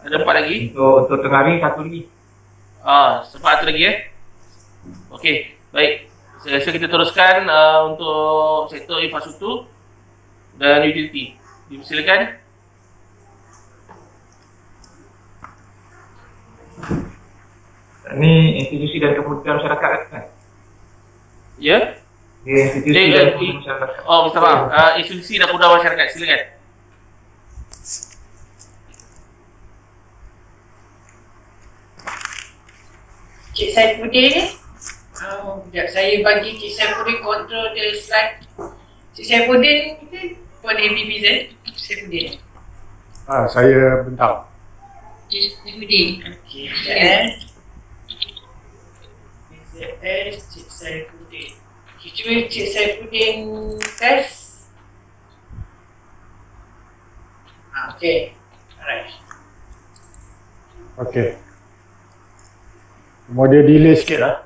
Ada 4 lagi. Untuk tengah hari satu lagi. Sempat satu lagi Okey, baik. Saya rasa kita teruskan untuk sektor infrastruktur dan utility. Silakan. Ini institusi dan kemudahan masyarakat kan? Ya? Institusi dan kemudahan masyarakat. Minta maaf. Institusi dan kemudahan masyarakat. Silakan. Cik Saifuddin. Sekejap, saya bagi Cik Saifuddin control the slide. Cik Saifuddin, for the BPZ. Cik Saifuddin. Saya bentang. Cik Saifuddin. Okey. BPZ, Cik Saifuddin. Cuba Cik Saifuddin test. Okey. Alright. Okey. Mau dia delay sikit lah.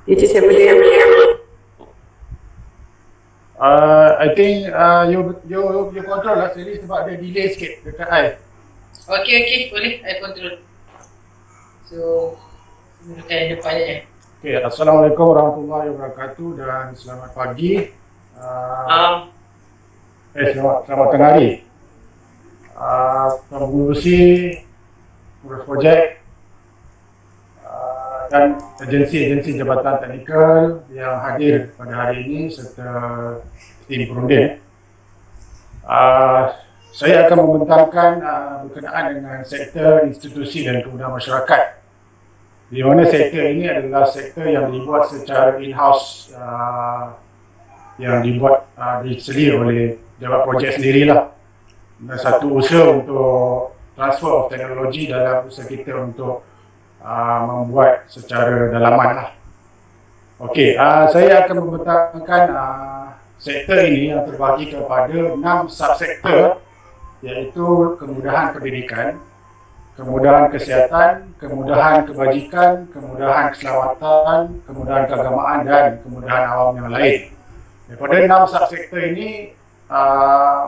Cik Saifuddin. I think you control lah sendiri sebab dia delay sikit dekat I. Okey, boleh. I control. So, gunakan depannya. Okey, Assalamualaikum warahmatullahi wabarakatuh dan selamat pagi. Selamat tengah hari. Pengurusi, pengurus projek dan agensi-agensi jabatan teknikal yang hadir pada hari ini serta tim perunding. Saya akan membentangkan berkenaan dengan sektor institusi dan kemudahan masyarakat, di mana sektor ini adalah sektor yang dibuat secara in-house, yang dibuat disedia oleh jawat projek sendirilah. Satu usaha untuk transfer of teknologi dalam usaha kita untuk membuat secara dalaman lah. Okey, saya akan membentangkan sektor ini yang terbagi kepada 6 subsektor, iaitu kemudahan pendidikan, kemudahan kesihatan, kemudahan kebajikan, kemudahan keselamatan, kemudahan keagamaan dan kemudahan awam yang lain. Daripada 6 subsektor ini,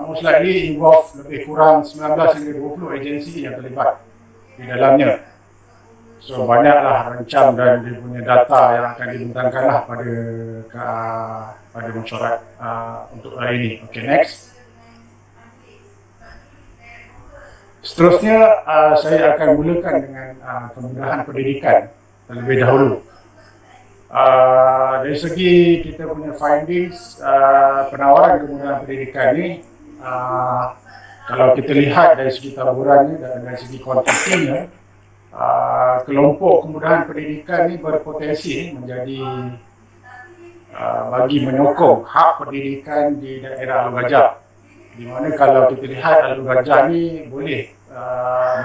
most likely involve lebih kurang 19 hingga 20 agensi yang terlibat di dalamnya. So banyaklah rancang dan dia punya data yang akan dibentangkanlah pada mesyuarat untuk hari ini. Okay, next. Seterusnya saya akan mulakan dengan kemudahan pendidikan terlebih dahulu. Dari segi kita punya findings, penawaran kemudahan pendidikan ini, kalau kita lihat dari segi taburannya dan dari segi kuantitinya, kelompok kemudahan pendidikan ini berpotensi menjadi bagi menyokong hak pendidikan di daerah Alor Gajah, di mana kalau kita lihat Alor Gajah ni boleh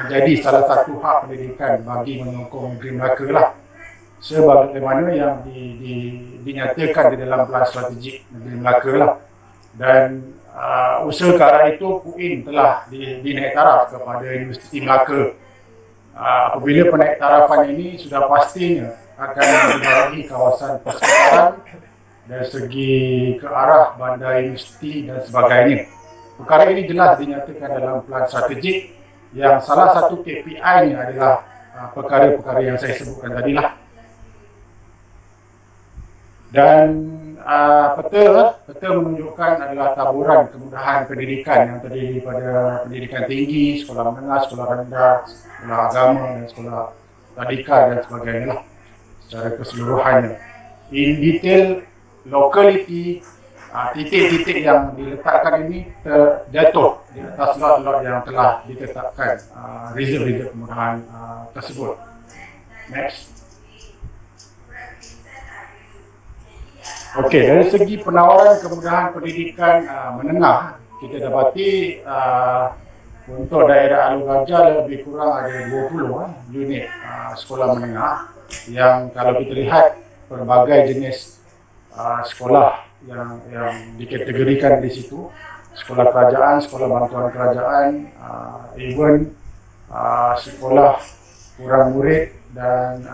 menjadi salah satu hak pendidikan bagi menyokong negeri Melaka lah, sebagaimana yang dinyatakan di dalam Pelan Strategik Negeri Melaka lah. Dan usaha ke arah itu PUIN telah dinaik taraf kepada Universiti Melaka. Apabila penaik tarafan ini sudah pastinya akan membagi kawasan persekitaran dari segi ke arah bandar universiti dan sebagainya. Perkara ini jelas dinyatakan dalam Pelan Strategik yang salah satu KPI-nya adalah perkara-perkara yang saya sebutkan tadilah. Dan peta menunjukkan adalah taburan kemudahan pendidikan yang terdiri pada pendidikan tinggi, sekolah menengah, sekolah rendah, sekolah agama dan sekolah tadika dan sebagainya lah, secara keseluruhannya. In detail, locality, titik-titik yang diletakkan ini terjatuh di atas lot-lot yang telah ditetapkan reserve kemudahan tersebut. Next. Okey, dari segi penawaran kemudahan pendidikan menengah, kita dapati untuk daerah Alor Gajah lebih kurang ada 20 unit sekolah menengah yang kalau kita lihat pelbagai jenis sekolah yang dikategorikan di situ. Sekolah kerajaan, sekolah bantuan kerajaan, even sekolah kurang murid dan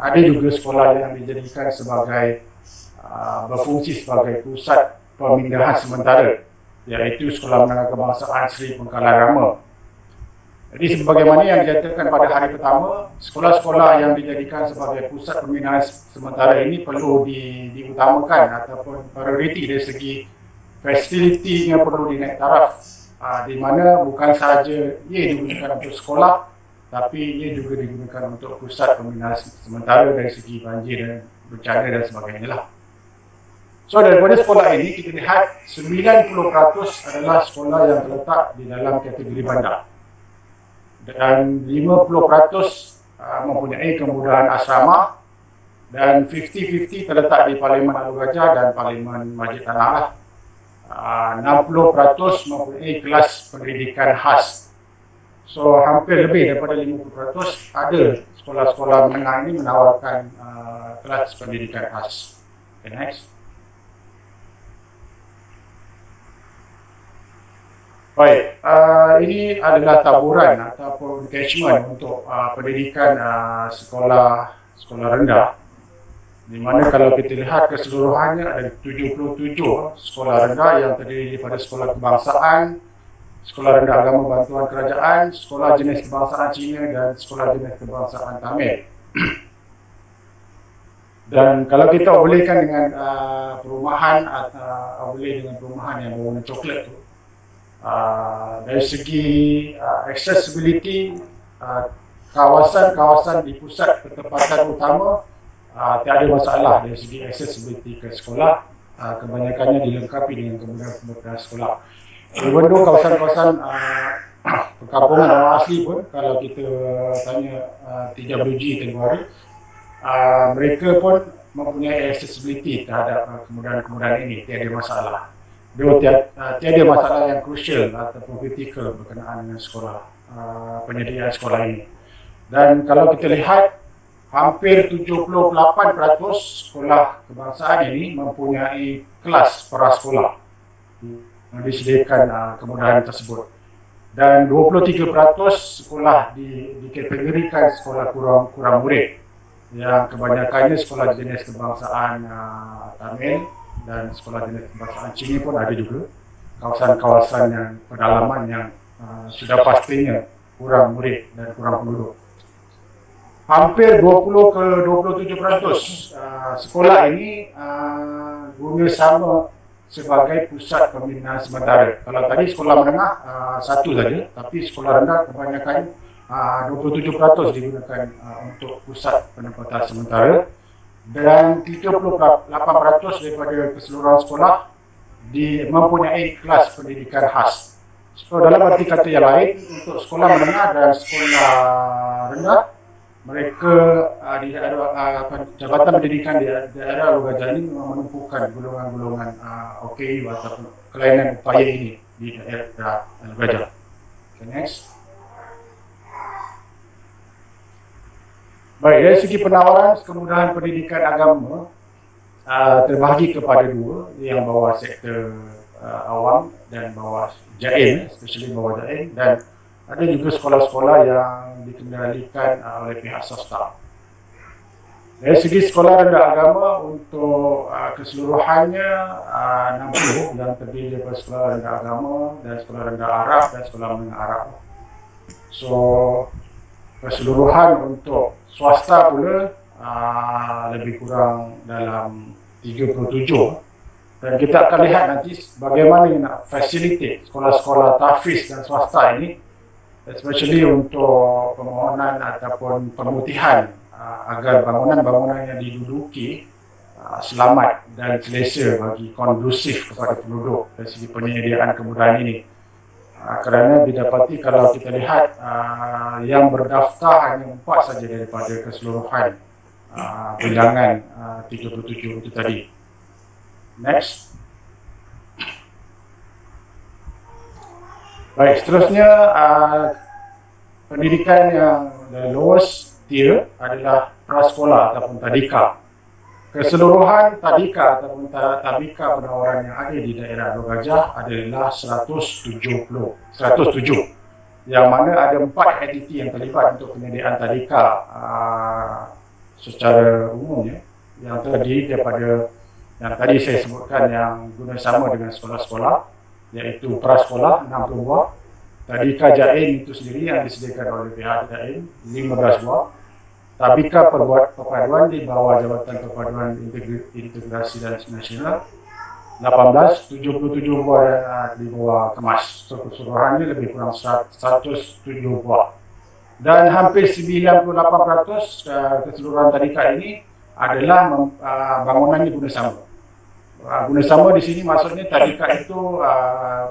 ada juga sekolah yang dijadikan sebagai berfungsi sebagai pusat pemindahan sementara, iaitu Sekolah Menengah Kebangsaan Seri Pengkalan Rama. Jadi sebagaimana yang dinyatakan pada hari pertama, sekolah-sekolah yang dijadikan sebagai pusat pemindahan sementara ini perlu diutamakan ataupun prioriti dari segi fasilitinya perlu dinaik taraf, di mana bukan sahaja ia digunakan untuk sekolah, tapi ia juga digunakan untuk pusat pemindahan sementara dari segi banjir dan bencana dan sebagainya lah. So daripada sekolah ini kita lihat 90% adalah sekolah yang terletak di dalam kategori bandar dan 50% mempunyai kemudahan asrama dan 50-50 terletak di Parlimen Alor Gajah dan Parlimen Masjid Tanah. 60% mempunyai kelas pendidikan khas. So hampir lebih daripada 50% ada sekolah-sekolah menengah ini menawarkan kelas pendidikan khas. Okay, next. Baik, ini adalah taburan ataupun catchment untuk pendidikan sekolah rendah, di mana kalau kita lihat keseluruhannya ada 77 sekolah rendah yang terdiri daripada sekolah kebangsaan, sekolah rendah agama bantuan kerajaan, sekolah jenis kebangsaan Cina dan sekolah jenis kebangsaan Tamil. Dan kalau kita overlaykan dengan perumahan yang berwarna coklat tu, dari segi accessibility, kawasan-kawasan di pusat pertempatan utama tiada masalah dari segi accessibility ke sekolah, kebanyakannya dilengkapi dengan kemudahan sekolah. Even though kawasan-kawasan perkampungan orang asli pun, kalau kita tanya TWG Terengganu, mereka pun mempunyai accessibility terhadap kemudahan-kemudahan ini, tiada masalah. Tiada masalah yang crucial ataupun kritikal berkenaan dengan sekolah, penyediaan sekolah ini. Dan kalau kita lihat, hampir 78% sekolah kebangsaan ini mempunyai kelas prasekolah yang disediakan kemudahan tersebut. Dan 23% sekolah dikategorikan sekolah kurang murid, yang kebanyakannya sekolah jenis kebangsaan Tamil dan sekolah jenis kebangsaan Cina pun ada juga. Kawasan-kawasan yang pedalaman yang sudah pastinya kurang murid dan kurang penduduk. Hampir 20 ke 27% sekolah ini guna sama sebagai pusat pembinaan sementara. Kalau tadi sekolah menengah satu saja, tapi sekolah rendah kebanyakan 27% digunakan untuk pusat penempatan sementara, dan 38% daripada keseluruhan sekolah mempunyai kelas pendidikan khas. So dalam arti kata yang lain, untuk sekolah menengah dan sekolah rendah, mereka di daerah Jabatan Pendidikan di daerah Alor Gajah ini menumpukan golongan-golongan OKU ataupun kelainan upaya ini di daerah Alor Gajah. Okay, next. Baik, dari segi penawaran kemudahan pendidikan agama terbahagi kepada dua, yang bawah sektor awam dan bawah JAIM, especially bawah JAIM, dan ada juga sekolah-sekolah yang dikendalikan oleh pihak swasta. Dari segi sekolah rendah agama, untuk keseluruhannya 60 yang terdiri daripada sekolah rendah agama dan sekolah rendah Arab dan sekolah menengah Arab. So keseluruhan untuk swasta pula lebih kurang dalam 37. Dan kita akan lihat nanti bagaimana nak facilitate sekolah-sekolah tahfiz dan swasta ini, especially untuk permohonan ataupun pemutihan agar bangunan-bangunan yang diduduki selamat dan selesa bagi kondusif kepada penduduk dari segi penyediaan kemudahan ini. Kerana didapati kalau kita lihat yang berdaftar hanya 4 saja daripada keseluruhan bilangan 37 itu tadi. Next. Baik, seterusnya pendidikan yang the lowest tier adalah prasekolah ataupun tadika. Keseluruhan tadika ataupun tabika penawaran yang ada di daerah Alor Gajah adalah 107. yang mana ada 4 entiti yang terlibat untuk penyediaan tadika secara umumnya, yang terdiri daripada yang tadi saya sebutkan yang guna sama dengan sekolah-sekolah, iaitu prasekolah 60 buah, tadika jain itu sendiri yang disediakan oleh pihak jain 15 buah, tabika perpaduan di bawah Jabatan Perpaduan Integrasi dan Nasional 18, 77 buah di bawah Kemas. So, keseluruhannya lebih kurang 107 buah. Dan hampir 98% keseluruhan tadika ini adalah bangunannya guna sama. Guna sama di sini maksudnya tadika itu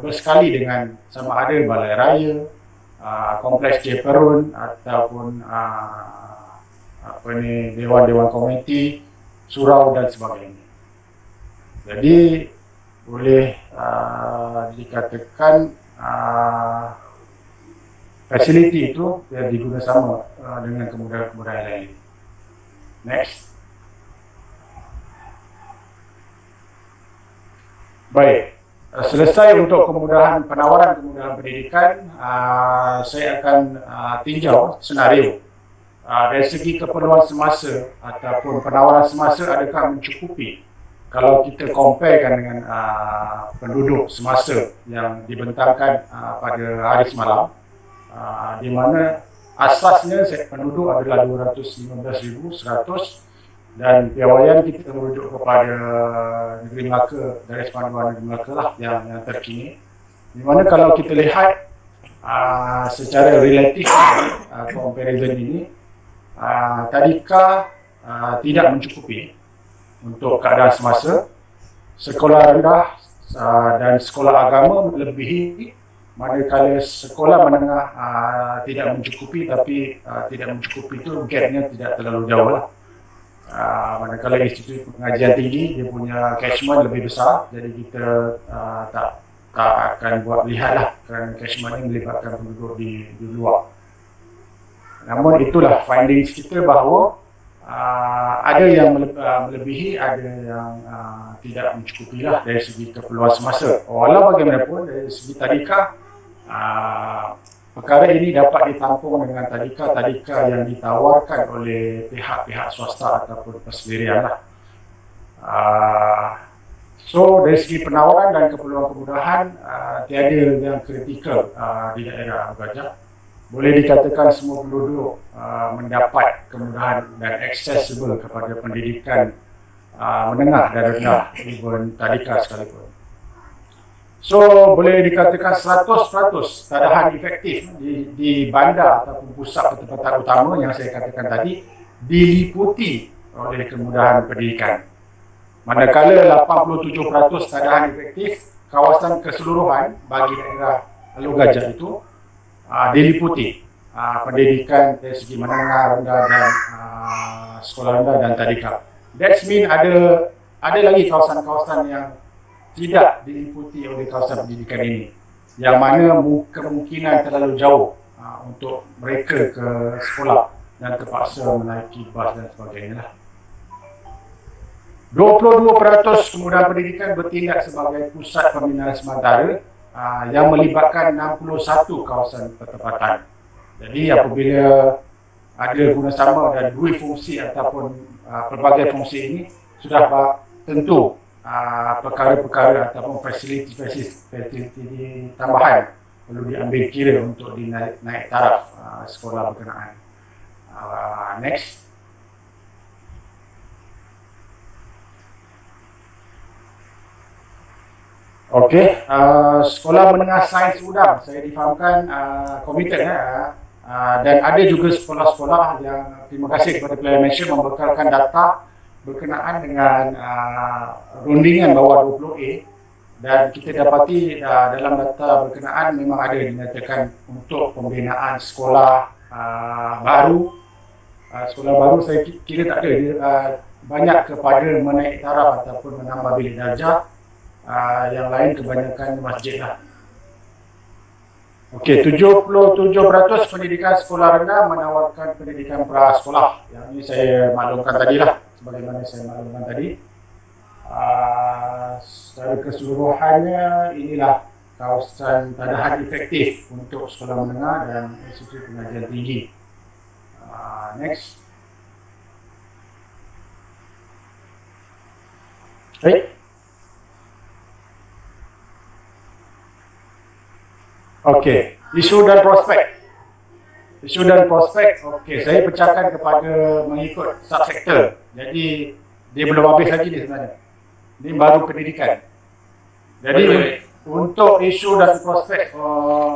bersekali dengan sama ada balai raya, kompleks Jeperun ataupun dewan-dewan komiti, surau dan sebagainya. Jadi boleh dikatakan fasiliti itu digunakan sama dengan kemudahan-kemudahan lain. Next. Baik, selesai untuk penawaran kemudahan pendidikan, saya akan tinjau senario dari segi keperluan semasa ataupun penawaran semasa adakah mencukupi kalau kita comparekan dengan penduduk semasa yang dibentangkan pada hari semalam, di mana asasnya penduduk adalah 215,100 dan piawaian kita merujuk kepada Negeri Melaka, Garis Panduan Negeri Melaka lah yang terkini, di mana kalau kita lihat secara relatif comparison ini, tadika tidak mencukupi untuk keadaan semasa. Sekolah rendah dan sekolah agama melebihi, manakala sekolah menengah tidak mencukupi, tapi tidak mencukupi itu gapnya tidak terlalu jauh lah. Manakala institusi pengajian tinggi dia punya catchment lebih besar, jadi kita tak akan buat lihat lah kerana catchment ini melibatkan penduduk di luar. Namun itulah findings kita bahawa ada yang melebihi, ada yang tidak mencukupi lah dari segi keperluan semasa. Walau bagaimanapun dari segi tadika, perkara ini dapat ditampung dengan tadika yang ditawarkan oleh pihak-pihak swasta ataupun persendirian lah. So dari segi penawaran dan keperluan kemudahan, tiada yang kritikal di daerah Gajah. Boleh dikatakan semua penduduk mendapat kemudahan dan accessible kepada pendidikan menengah dan rendah, even tadika sekalipun. So boleh dikatakan 100% tadahan efektif di bandar ataupun pusat pertempatan utama yang saya katakan tadi diliputi oleh kemudahan pendidikan. Manakala 87% tadahan efektif kawasan keseluruhan bagi daerah Alor Gajah itu diliputi pendidikan dari segi menengah, rendah dan sekolah rendah dan tadika. That means ada lagi kawasan-kawasan yang tidak diliputi oleh kawasan pendidikan ini, yang mana kemungkinan terlalu jauh untuk mereka ke sekolah dan terpaksa menaiki bas dan sebagainya. 22% kemudahan pendidikan bertindak sebagai pusat pembinaan sementara yang melibatkan 61 kawasan pertempatan. Jadi apabila ada guna sama dan dua fungsi ataupun pelbagai fungsi ini, sudah tentu perkara-perkara ataupun fasiliti tambahan perlu diambil kira untuk naik taraf sekolah berkenaan. Next. Okey, sekolah menengah sains udang saya difahamkan komited dan ada juga sekolah-sekolah yang terima kasih kepada Pilihan Malaysia membekalkan data berkenaan dengan rundingan bawah 20A, dan kita dapati dalam data berkenaan memang ada dinyatakan untuk pembinaan sekolah baru. Sekolah baru saya kira tak ada, banyak kepada menaik taraf ataupun menambah bilik darjah. Yang lain kebanyakan masjid lah. Okey, 77% pendidikan sekolah rendah menawarkan pendidikan prasekolah. Yang ini saya maklumkan tadi lah, sebagaimana saya maklumkan tadi. Secara keseluruhannya inilah kawasan tadahan efektif untuk sekolah menengah dan institusi pengajian tinggi. Next. Baik. Okey, isu dan prospek. Isu dan prospek, okey, saya pecahkan kepada mengikut subsektor. Jadi, dia belum habis lagi ni sebenarnya. Ini baru pendidikan. Jadi, untuk isu dan prospek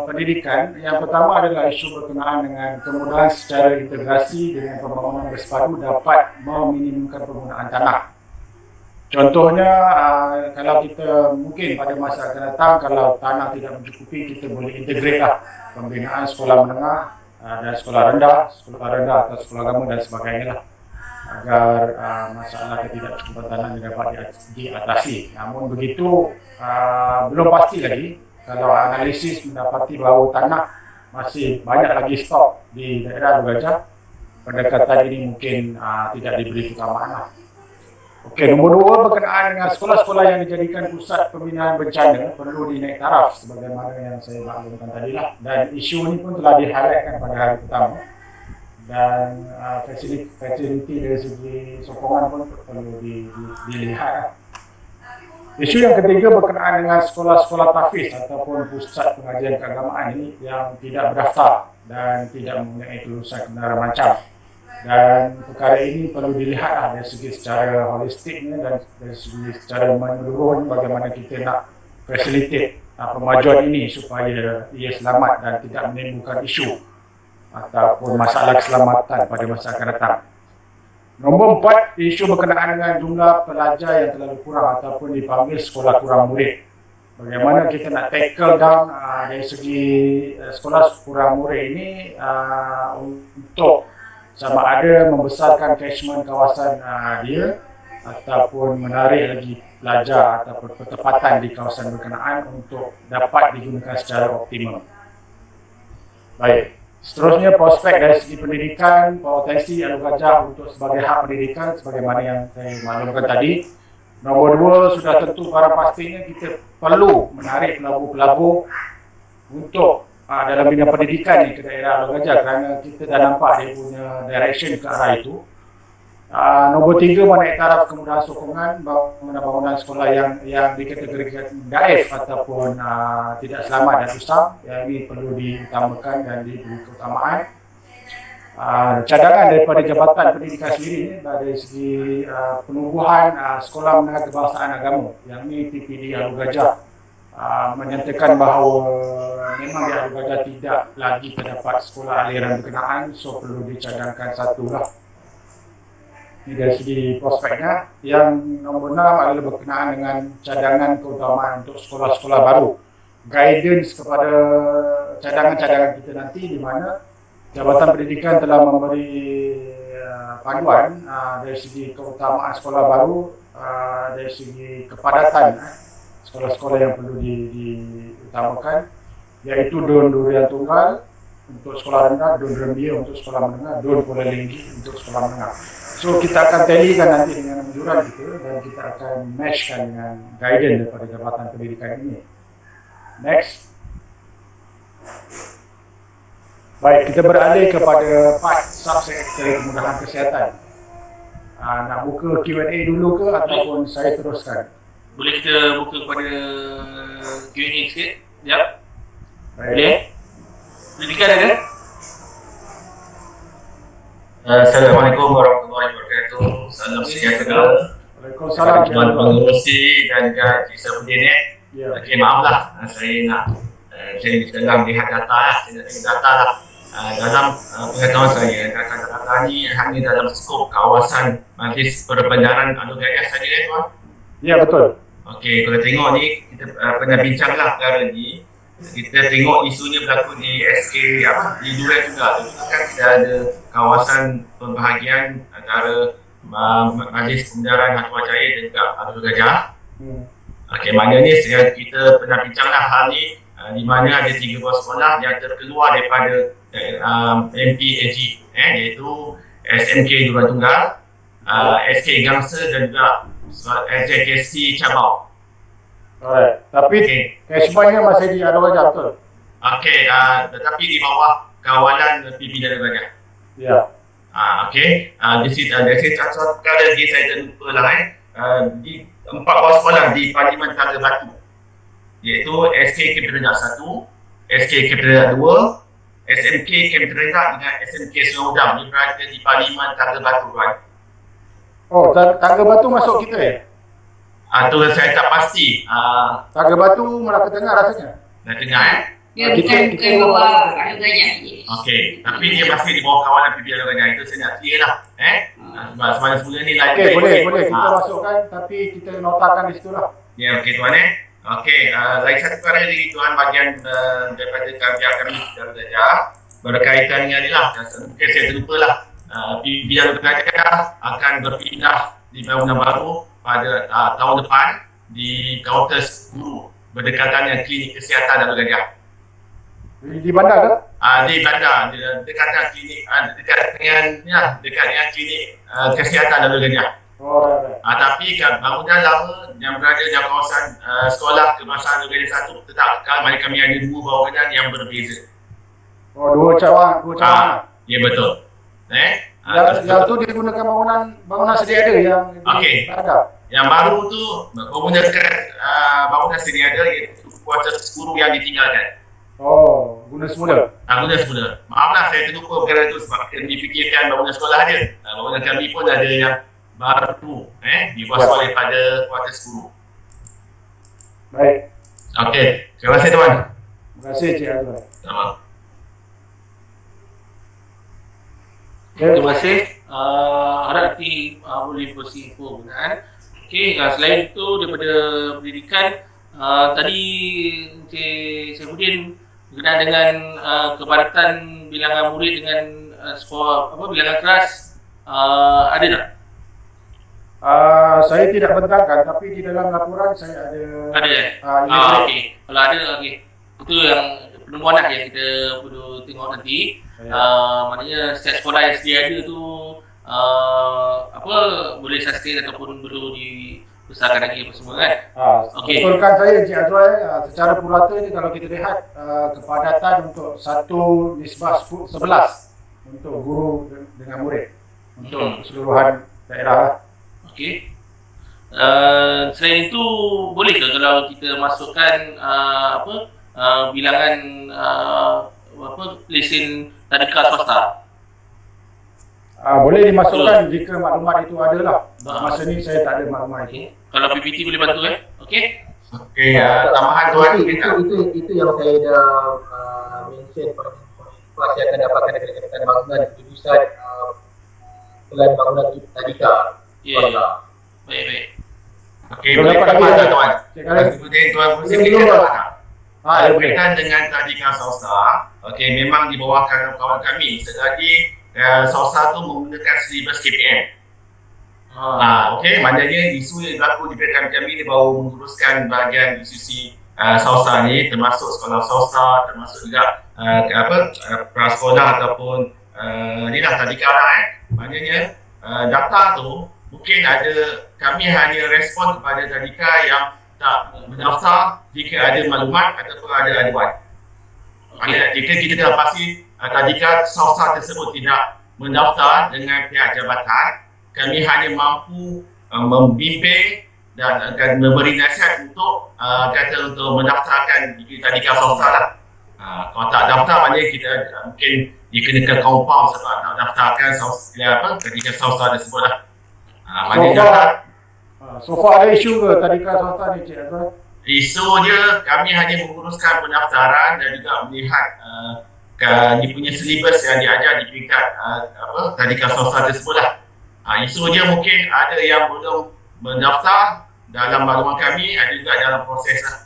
pendidikan, yang pertama adalah isu berkenaan dengan kemudahan secara integrasi dengan pembangunan bersepadu dapat meminimumkan penggunaan tanah. Contohnya, kalau kita mungkin pada masa akan datang, kalau tanah tidak mencukupi, kita boleh integrate lah pembinaan sekolah menengah dan sekolah rendah atau sekolah agama dan sebagainya lah, agar masalah ketidakcukupan tanah dapat diatasi. Namun begitu, belum pasti lagi. Kalau analisis mendapati bahawa tanah masih banyak lagi stok di daerah Alor Gajah, pendekatan ini mungkin tidak diberi keutamaan lah. Okey, nombor 2 berkenaan dengan sekolah-sekolah yang dijadikan pusat pembinaan bencana perlu dinaik taraf sebagaimana yang saya maklumkan tadi lah. Dan isu ini pun telah di-highlightkan pada hari pertama. Dan fasiliti dari segi sokongan pun perlu dilihat. Isu yang ketiga berkenaan dengan sekolah-sekolah tahfiz ataupun pusat pengajian keagamaan ini yang tidak berdaftar dan tidak mempunyai kelulusan kebenaran rancang. Dan perkara ini perlu dilihat dari segi secara holistiknya dan dari segi secara menyeluruh bagaimana kita nak facilitate pemajuan ini supaya ia selamat dan tidak menimbulkan isu ataupun masalah keselamatan pada masa akan datang. Nombor 4, isu berkenaan dengan jumlah pelajar yang terlalu kurang ataupun dipanggil sekolah kurang murid. Bagaimana kita nak tackle down dari segi sekolah kurang murid ini untuk sama ada membesarkan catchment kawasan dia ataupun menarik lagi pelajar ataupun pertempatan di kawasan berkenaan untuk dapat digunakan secara optimum. Baik, seterusnya prospek dari segi pendidikan, potensi Alor Gajah untuk sebagai hak pendidikan sebagaimana yang saya maklumkan tadi. Nombor 2, sudah tentu barang pastinya kita perlu menarik pelabur-pelabur untuk dalam bidang pendidikan ni ke daerah Alor Gajah kerana kita dah nampak dia punya direction ke arah itu. Nombor 3, menaik taraf kemudahan sokongan bangunan sekolah yang dikategorikan daif ataupun tidak selamat dan usang. Yang ini perlu diutamakan dan diberi keutamaan. Cadangan daripada Jabatan Pendidikan sendiri dari segi penumbuhan sekolah menengah kebangsaan agama, yang ini PPD Alor Gajah menyatakan bahawa memang di Alor Gajah tidak lagi terdapat sekolah aliran berkenaan, so perlu dicadangkan satu lah. Ini dari segi prospeknya. Yang nombor 6 adalah berkenaan dengan cadangan keutamaan untuk sekolah-sekolah baru. Guidance kepada cadangan-cadangan kita nanti, di mana Jabatan Pendidikan telah memberi panduan dari segi keutamaan sekolah baru, dari segi kepadatan sekolah-sekolah yang perlu diutamakan, iaitu Dun Durian Tunggal untuk sekolah rendah, Dun Rembia untuk sekolah menengah, Dun Pulau Linggi untuk sekolah menengah. So kita akan tallykan nanti dengan anjuran kita dan kita akan matchkan dengan guidance daripada Jabatan Pendidikan ini. Next. Baik, kita beralih kepada part subsektor kemudahan kesihatan. Nak buka Q&A dulu ke ataupun saya teruskan? Boleh kita buka kepada Q&A sikit? Sekejap. Boleh? Pendidikan ada? Assalamualaikum warahmatullahi wabarakatuh. Salam sejahtera. Waalaikumsalam. Tuan Pengerusi dan juga Cik Safudin. Ya. Okey, maaflah saya nak saya sedang lihat data lah. Saya nak tengok data lah. Dalam pengetahuan saya, data ni hanya dalam skop kawasan Majlis Perbendaharaan Alor Gajah saja, tuan? Ya, betul. Okey, kalau tengok ni, kita pernah bincang lah perkara ni. Kita tengok isunya berlaku di SK di Durian juga. Itu kan kita ada kawasan pembahagian antara Majlis Perbendaharaan Hatuan Jaya dan juga Alor Gajah. Okey, maknanya kita pernah bincang lah hal ni, di mana ada 3 buah sekolah yang terkeluar daripada MPAG, iaitu SMK Durian Tunggal, SK Gangsa dan juga SJKC Cabau. Alright. Tapi Okey. catchment-nya masih di Arwah Gajah, betul? Okey, tetapi di bawah kawalan pimpinan Gajah. Ya. Okey, dari satu perkara lagi saya terlupa lah di 4 bawah sekolah di Parlimen Tangga Batu, iaitu SK Capital Rendah 1, SK Capital Rendah 2, SMK Capital Rendah dengan SMK Sungai Udang. Dia berada di Parlimen Tangga Batu, tuan. Oh, Tangga Batu masuk kita ya? Tu saya tak pasti. Tangga Batu Melaka Tengah rasanya. Dah dengar Dia Kita- bukan bawah Arwah Gajah. Okey, tapi dia masih di bawah kawalan pimpinan Gajah. Itu saya nak clear lah. Sebab semula ni lain. Okey, boleh. Kita masukkan tapi kita notakan di situ lah. Ya, okey tuan Okey, lagi satu perkara lagi tuan bagian daripada kami dari Gajah berkaitan dengan ni lah. Mungkin saya terlupa lah. Pimpinan Gajah akan berpindah di bangunan baru pada tahun depan di kaunter guru berdekatan dengan klinik kesihatan Darul Gajah. Di bandar ke? Di bandar, dekat dengan klinik dekat dengan klinik kesihatan Darul Gajah. Oh, right. Tapi bangunan lama yang berada dalam kawasan sekolah kebangsaan Darul Gajah 1 tetap kekal, mana kami ada 2 bangunan yang berbeza. Oh, dua cawangan. Ya betul. Yang tu digunakan bangunan sedia ada yang Okey. ada. Yang baru tu menggunakan bangunan sedia ada iaitu kuartus guru yang ditinggalkan. Oh, guna semula. Bangunan semula. Maaflah saya terlupa perkara itu sebab kena dipikirkan bangunan sekolah ada. Bangunan kami pun ada yang baru dikuasai daripada kuartus guru. Baik. Okey, terima kasih tuan. Terima kasih Cik Azwan. Sama. Terima kasih. Harap nanti boleh berkongsi info berkenaan. Okey, selain itu daripada pendidikan, tadi Encik Saifuddin berkenaan dengan kepadatan bilangan murid dengan skor bilangan kelas, ada tak? Saya tidak bentangkan tapi di dalam laporan saya ada Ada ini okey. Kalau ada okey. Itu yang penemuan lah yang kita perlu tengok nanti. Maknanya setiap sekolah yang sedia ada tu boleh sustain ataupun perlu dibesarkan lagi apa semua kan. Okey. Betulkan saya Encik Azwan, secara purata ni kalau kita lihat kepadatan untuk satu nisbah 11 untuk guru dengan murid untuk keseluruhan daerah. Okey. Selain itu boleh ke kalau kita masukkan bilangan lesen tadika swasta? Boleh dimasukkan jika maklumat itu ada lah. Masa ni saya tak ada maklumat itu. Okey. Kalau PPT boleh bantu okey. Okey, tambahan tuan Itu yang saya dah mention pada kelas yang akan dapatkan dekat bangunan jurusan pelan bangunan tadika. Ya. Baik. Okey, boleh dapat tambah lagi, tak tuan? Cik Khalid. Kemudian tuan mesti Boleh kita dulu, dapat Pak. tak? Ya boleh. Berkaitan dengan tadika swasta, okey memang di bawah kawan kami selagi swasta tu menggunakan silibus KPM. Okey, maknanya isu yang berlaku di pihak kami ni baru menguruskan bahagian institusi swasta ni, termasuk sekolah swasta, termasuk juga prasekolah ataupun inilah tadika lah Maknanya data tu mungkin kami hanya respon kepada tadika yang tak mendaftar jika ada maklumat ataupun ada aduan. Maknanya jika kita dah pasti tadika swasta tersebut tidak mendaftar dengan pihak jabatan, kami hanya mampu membimbing dan akan memberi nasihat untuk untuk mendaftarkan jika tadika swasta lah. Kalau tak daftar maknanya kita mungkin dikenakan compound sebab tak daftarkan tadika swasta tersebut lah. Maknanya So far ada isu ke tadika swasta ni Cik Azwan? isu dia kami hanya menguruskan pendaftaran dan juga melihat dia punya silibus yang diajar di peringkat tadika swasta tersebut lah. Isu dia mungkin ada yang belum mendaftar dalam maklumat kami, ada juga dalam proses lah.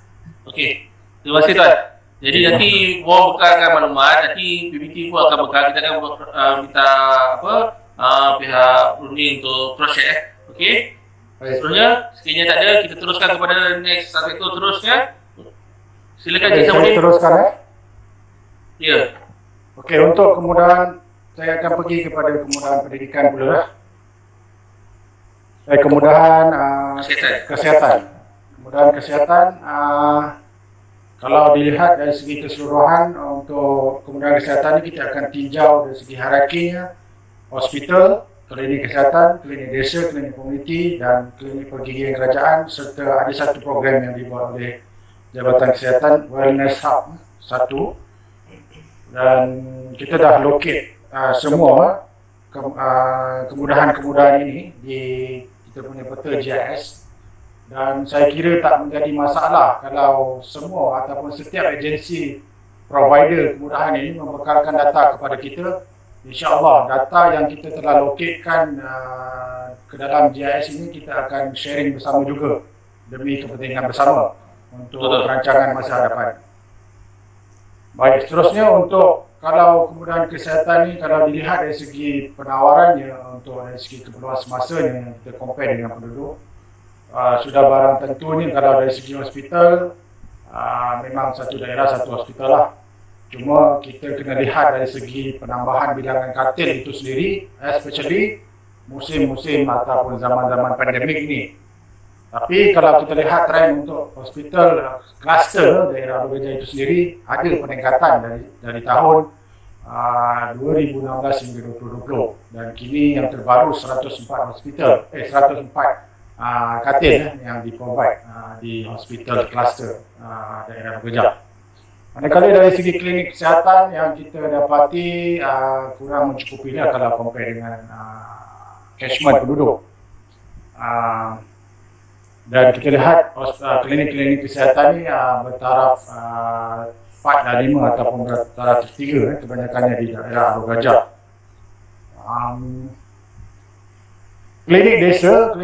Okey. Terima kasih tuan. Jadi nanti Wong bekalkan maklumat, nanti PPT pun akan bekal. Kita akan minta pihak Brunei untuk cross check. Okey. Seterusnya, sekiranya tak ada, kita teruskan kepada next subject tu terusnya. Silakan Cik Saya Saifuddin. teruskan Ya. Okey, untuk kemudahan saya akan pergi kepada kemudahan pendidikan pula. Kemudahan Kesihatan. kesihatan. kemudahan kesihatan, kalau dilihat dari segi keseluruhan untuk kemudahan kesihatan ini kita akan tinjau dari segi hierarkinya, hospital, klinik kesihatan, klinik desa, klinik komuniti dan klinik pergigian kerajaan, serta ada satu program yang dibuat oleh Jabatan Kesihatan, Wellness Hub satu, dan kita dah locate semua kemudahan-kemudahan ini di kita punya peta GIS, dan saya kira tak menjadi masalah kalau semua ataupun setiap agensi provider kemudahan ini membekalkan data kepada kita. InsyaAllah data yang kita telah locatekan ke dalam GIS ini kita akan sharing bersama juga demi kepentingan bersama untuk rancangan masa hadapan. Baik, seterusnya untuk kalau kemudahan kesihatan ini kalau dilihat dari segi penawarannya untuk dari segi keperluan semasanya yang kita compare dengan penduduk, sudah barang tentunya kalau dari segi hospital memang satu daerah satu hospital lah. Cuma kita kena lihat dari segi penambahan bilangan katil itu sendiri, especially musim-musim ataupun zaman-zaman pandemik ini. Tapi kalau kita lihat trend untuk hospital kluster daerah Alor itu sendiri ada peningkatan dari tahun 2016 hingga 2020, dan kini yang terbaru 104 katil yang di-provide di hospital cluster daerah Alor. Manakala dari segi klinik kesihatan yang kita dapati kurang mencukupi kalau compare dengan catchment penduduk. Dan kita lihat klinik-klinik kesihatan ini bertaraf 4 dan 5 ataupun bertaraf 3, kebanyakannya di daerah Alor Gajah. Klinik desa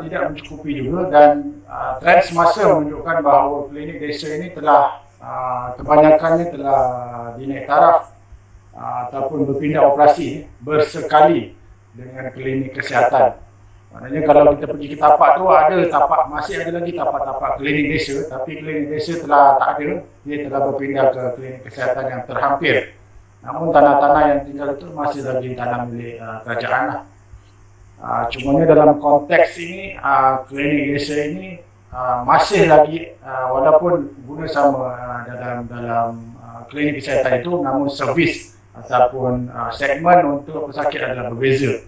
tidak mencukupi juga, dan trend semasa menunjukkan bahawa klinik desa ini telah kebanyakannya telah dinaik taraf ataupun berpindah operasi bersekali dengan klinik kesihatan. Maknanya kalau kita pergi ke tapak tu masih ada lagi tapak-tapak klinik desa, tapi klinik desa telah tak ada, dia telah berpindah ke klinik kesihatan yang terhampir. Namun tanah-tanah yang tinggal itu masih lagi tanah milik kerajaan lah. Cumanya dalam konteks ini klinik desa ini masih lagi walaupun guna sama dalam klinik kesihatan itu, namun servis ataupun segmen untuk pesakit adalah berbeza.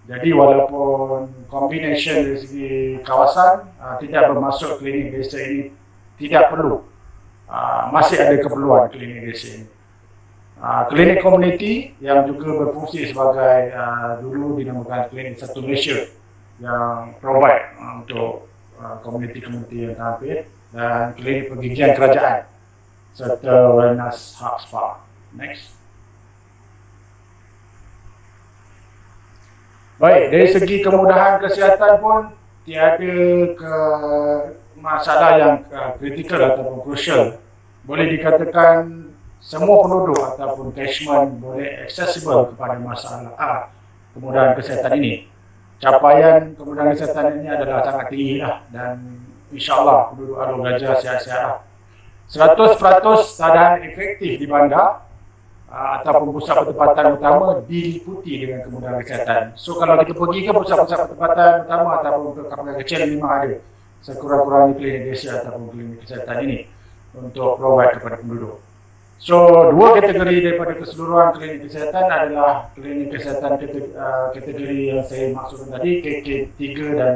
Jadi walaupun combination dari segi kawasan tidak bermaksud klinik desa ini tidak perlu, masih ada keperluan klinik desa ini. Klinik komuniti yang juga berfungsi sebagai dulu dinamakan klinik satu Malaysia yang provide untuk komuniti-komuniti yang terhampir, dan klinik pergigian kerajaan serta wellness hub spa. Next. Baik, dari segi kemudahan kesihatan pun tiada masalah yang kritikal ataupun crucial. Boleh dikatakan semua penduduk ataupun catchment boleh accessible kepada masalah kemudahan kesihatan ini. Capaian kemudahan kesihatan ini adalah sangat tinggi lah, dan insyaAllah penduduk Alor Gajah sihat-sihat lah. 100% keadaan efektif di bandar ataupun pusat pertempatan utama diliputi dengan kemudahan kesihatan. So kalau kita pergi ke pusat-pusat pertempatan utama ataupun ke kampung kecil, memang ada sekurang-kurangnya klinik desa ataupun klinik kesihatan ini untuk provide kepada penduduk. So, dua kategori daripada keseluruhan klinik kesihatan adalah klinik kesihatan kategori yang saya maksudkan tadi, KK3 dan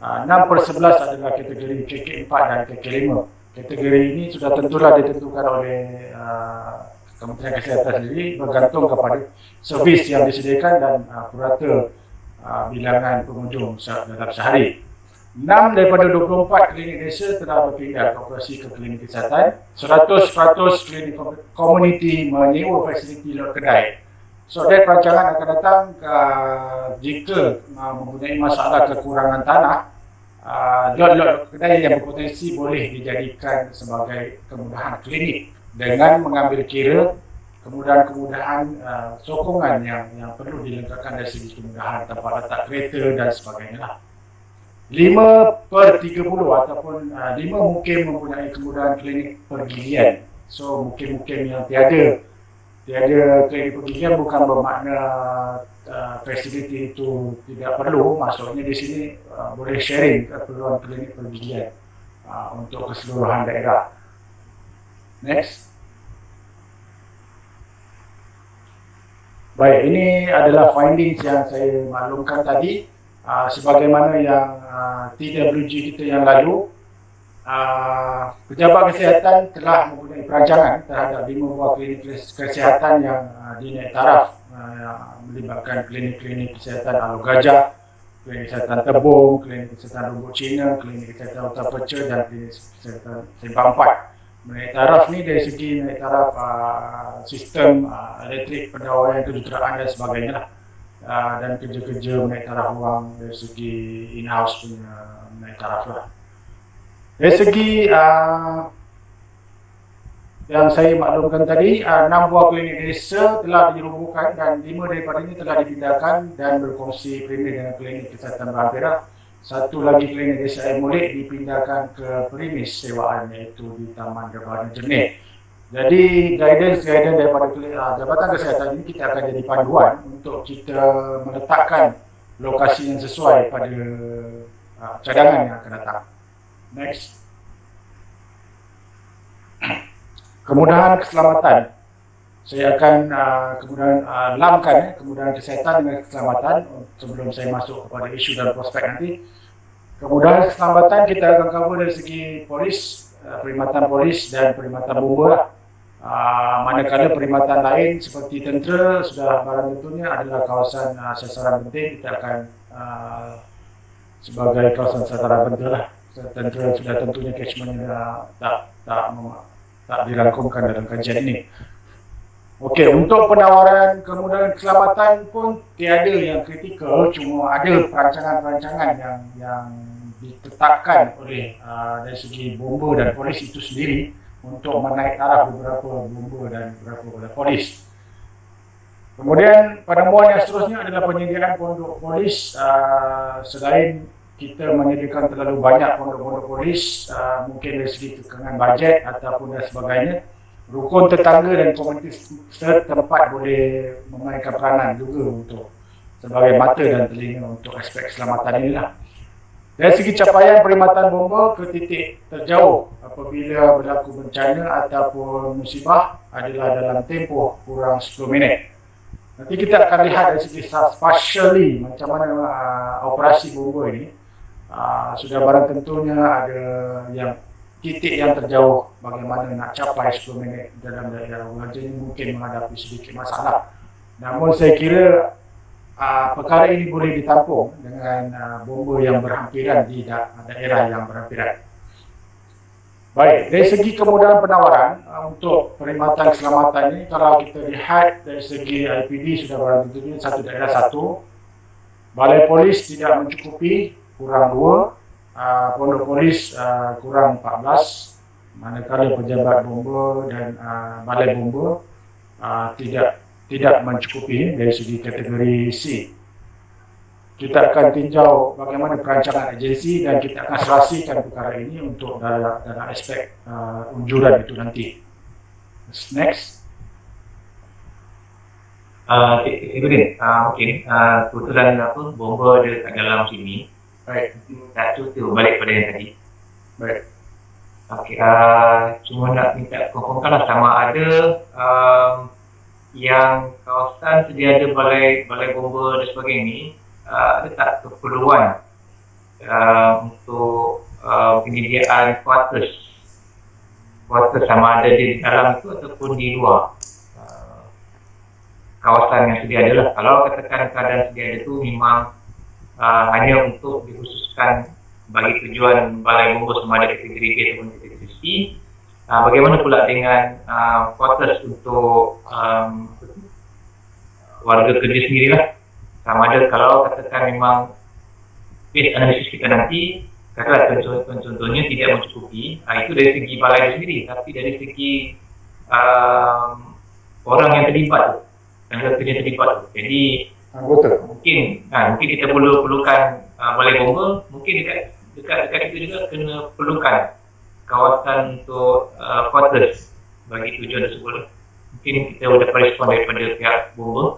6/11 adalah kategori KK4 dan KK5. Kategori ini sudah tentulah ditentukan oleh Kementerian Kesihatan sendiri bergantung kepada servis yang disediakan dan purata bilangan pengunjung dalam sehari. 6 daripada 24 klinik desa telah berpindah ke operasi ke klinik kesihatan. 100% klinik komuniti menyewa fasiliti lot kedai. So, perancangan akan datang jika mempunyai masalah kekurangan tanah, lot-lot kedai yang berpotensi boleh dijadikan sebagai kemudahan klinik dengan mengambil kira kemudahan-kemudahan sokongan yang perlu dilengkapkan dari segi kemudahan tempat letak kereta dan sebagainya. 5/30 ataupun 5 mungkin mempunyai kemudahan klinik pergigian. So mungkin yang tiada klinik pergigian bukan bermakna fasiliti itu tidak perlu. Maksudnya di sini boleh sharing keperluan klinik pergigian untuk keseluruhan daerah. Next. Baik, ini adalah findings yang saya maklumkan tadi. Sebagaimana yang TWG kita yang lalu, pejabat kesihatan telah mempunyai perancangan terhadap 5 buah klinik kesihatan yang dinaik taraf, melibatkan klinik-klinik kesihatan Alor Gajah, klinik kesihatan Tebung, klinik kesihatan Rumput Cina, klinik kesihatan Uttar Peca dan klinik kesihatan Sembang 4. Menaik taraf ni dari segi menaik taraf sistem elektrik, pendawaian kejuruteraan dan sebagainya lah. Dan kerja-kerja menaik taraf wang dari segi in-house punya menaik taraf lah. Dari segi yang saya maklumkan tadi, 6 buah klinik desa telah dirobohkan dan 5 daripadanya telah dipindahkan dan berkongsi premis dengan klinik kesihatan berhampiran. Satu lagi klinik desa Air Molek dipindahkan ke premis sewaan, iaitu di Taman Debana Jernih. Jadi guidance daripada Jabatan Kesihatan ini kita akan jadi panduan untuk kita meletakkan lokasi yang sesuai pada cadangan yang akan datang. Next. Kemudahan keselamatan. Saya akan kemudahan lamkan kemudahan kesihatan dengan keselamatan sebelum saya masuk kepada isu dan prospek nanti. Kemudahan keselamatan kita akan cover dari segi polis, perkhidmatan polis dan perkhidmatan bomba lah. Manakala perkhidmatan lain seperti tentera sudah barang tentunya adalah kawasan sasaran penting, kita akan sebagai kawasan sasaran penting lah. Tentera sudah tentunya catchmentnya tak dirangkumkan dalam kajian ini. Okey, untuk penawaran kemudahan keselamatan pun tiada yang kritikal, cuma ada perancangan-perancangan yang ditetapkan oleh dari segi bomba dan polis itu sendiri untuk menaik taraf beberapa bomba dan beberapa polis. Kemudian penemuan yang seterusnya adalah penyediaan pondok polis. Selain kita menyediakan terlalu banyak pondok-pondok polis, mungkin dari segi kekangan bajet ataupun dan sebagainya, rukun tetangga dan komuniti setempat boleh memainkan peranan juga untuk sebagai mata dan telinga untuk aspek keselamatan inilah. Dari segi capaian perkhidmatan bomba ke titik terjauh apabila berlaku bencana ataupun musibah adalah dalam tempoh kurang 10 minit. Nanti kita akan lihat dari segi spatially macam mana operasi bomba ini. Sudah barang tentunya ada yang titik yang terjauh bagaimana nak capai 10 minit dalam daerah Raja ini mungkin menghadapi sedikit masalah. Namun saya kira perkara ini boleh ditampung dengan bomba yang berhampiran di daerah yang berhampiran. Baik, dari segi kemudahan penawaran untuk perkhidmatan keselamatan ini, kalau kita lihat dari segi IPD sudah barang tentunya satu daerah satu, balai polis tidak mencukupi, kurang 2, pondok polis kurang 14, manakala pejabat bomba dan balai bomba tidak mencukupi dari segi kategori C. Kita akan tinjau bagaimana perancangan agensi dan kita akan serasikan perkara ini untuk dalam aspek unjuran itu nanti. Next. Mungkin kebetulan bomba ada kat dalam sini. Baik. Tak cuti balik pada yang tadi. Baik. Okey, cuma nak minta confirmkanlah sama ada yang kawasan sedia ada balai bomba dan sebagainya ni, ada tak keperluan untuk penyediaan quarters sama ada di dalam itu ataupun di luar kawasan yang sedia ada lah. Kalau katakan keadaan sedia ada tu memang hanya untuk dikhususkan bagi tujuan balai bomba sama ada kategori B ataupun kategori C. Bagaimana pula dengan quarters untuk warga kerja sendirilah, sama ada kalau katakan memang base analisis kita nanti katakanlah contohnya tidak mencukupi, itu dari segi balai itu sendiri, tapi dari segi orang yang terlibat, tenaga kerja terlibat. Jadi mungkin kita perlukan balai bomba, mungkin dekat itu juga kena perlukan kawasan untuk quarters bagi tujuan tersebut. Mungkin kita dapat respon daripada pihak bomba.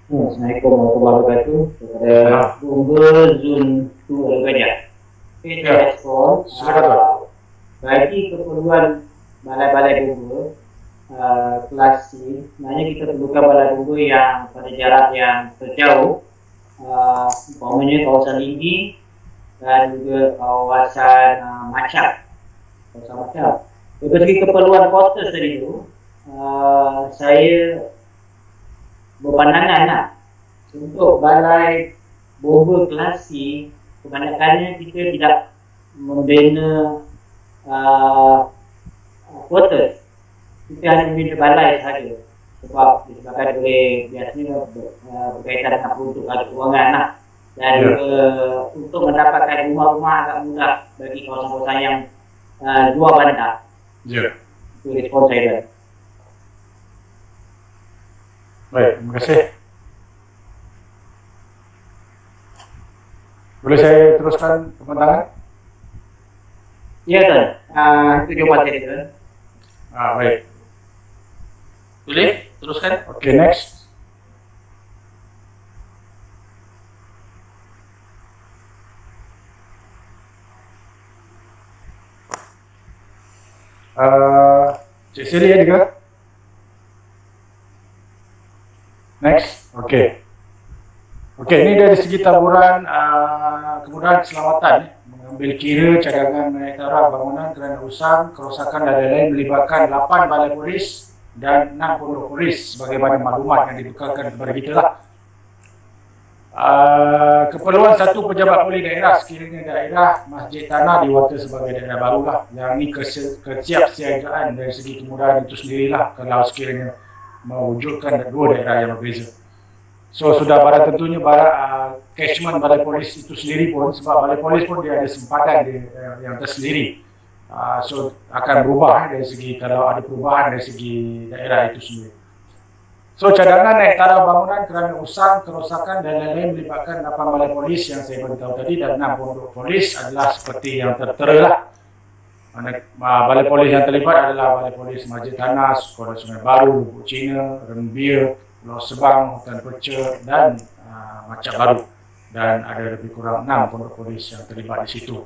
Assalamualaikum warahmatullahi wabarakatuh. Kepada Bomba Zon 2 Alor Gajah. Ya. Respon Silakan, Tuan. bagi keperluan balai-balai bomba kelas C, sebenarnya kita perlukan balai bomba yang pada jarak yang terjauh, umpamanya kawasan Linggi dan juga kawasan Macap. Kawasan Macap. Dari segi keperluan kota tadi tu, saya berpandangan lah untuk balai bomba kelas C, kebanyakannya kita tidak membina quarters. Kita hanya membina balai sahaja sebab disebabkan oleh biasanya berkaitan dengan produk keuangan lah, dan untuk mendapatkan rumah-rumah agak mudah bagi kawasan-kawasan yang luar bandar. Ya. Itu respon saya. Baik, terima kasih. Boleh saya teruskan pembentangan? Ya Tuan, itu jawapan saya Tuan. Baik. Boleh? Teruskan. Okay, next. Cik Siri ada ke? Next. Okay. Okay, ini dari segi taburan kemudahan keselamatan. Mengambil kira cadangan naik taraf bangunan kerana usang, kerosakan dan lain-lain melibatkan 8 balai polis dan 6 pondok polis sebagaimana maklumat yang dibekalkan kepada kita lah. Keperluan satu pejabat polis daerah sekiranya daerah Masjid Tanah diwata sebagai daerah baru lah. Yang ini kesiapsiagaan dari segi kemudahan itu sendirilah kalau sekiranya mewujudkan dua daerah yang berbeza. So sudah barang tentunya catchment balai polis itu sendiri pun, sebab balai polis pun dia ada sempatan yang tersendiri. So akan berubah dari segi, kalau ada perubahan dari segi daerah itu sendiri. So cadangan naik taraf bangunan kerana usang, kerosakan dan lain-lain melibatkan 8 balai polis yang saya beritahu tadi dan 6 pondok polis adalah seperti yang tertera lah. Balai polis yang terlibat adalah balai polis Masjid Tanah, Sekolah Sungai Baru, Lubuk Cina, Rembir, Pulau Sebang, Hutan Perca dan Macap Baru, dan ada lebih kurang 6 pondok polis yang terlibat di situ.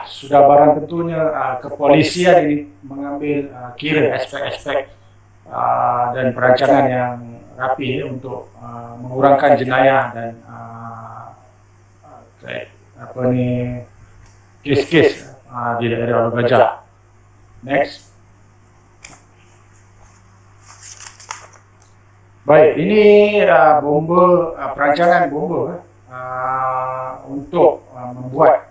Sudah barang tentunya kepolisian ini mengambil kira aspek-aspek dan perancangan yang rapi untuk mengurangkan jenayah dan kes-kes di daerah Alor Gajah. Next. Baik, ini perancangan bomba untuk membuat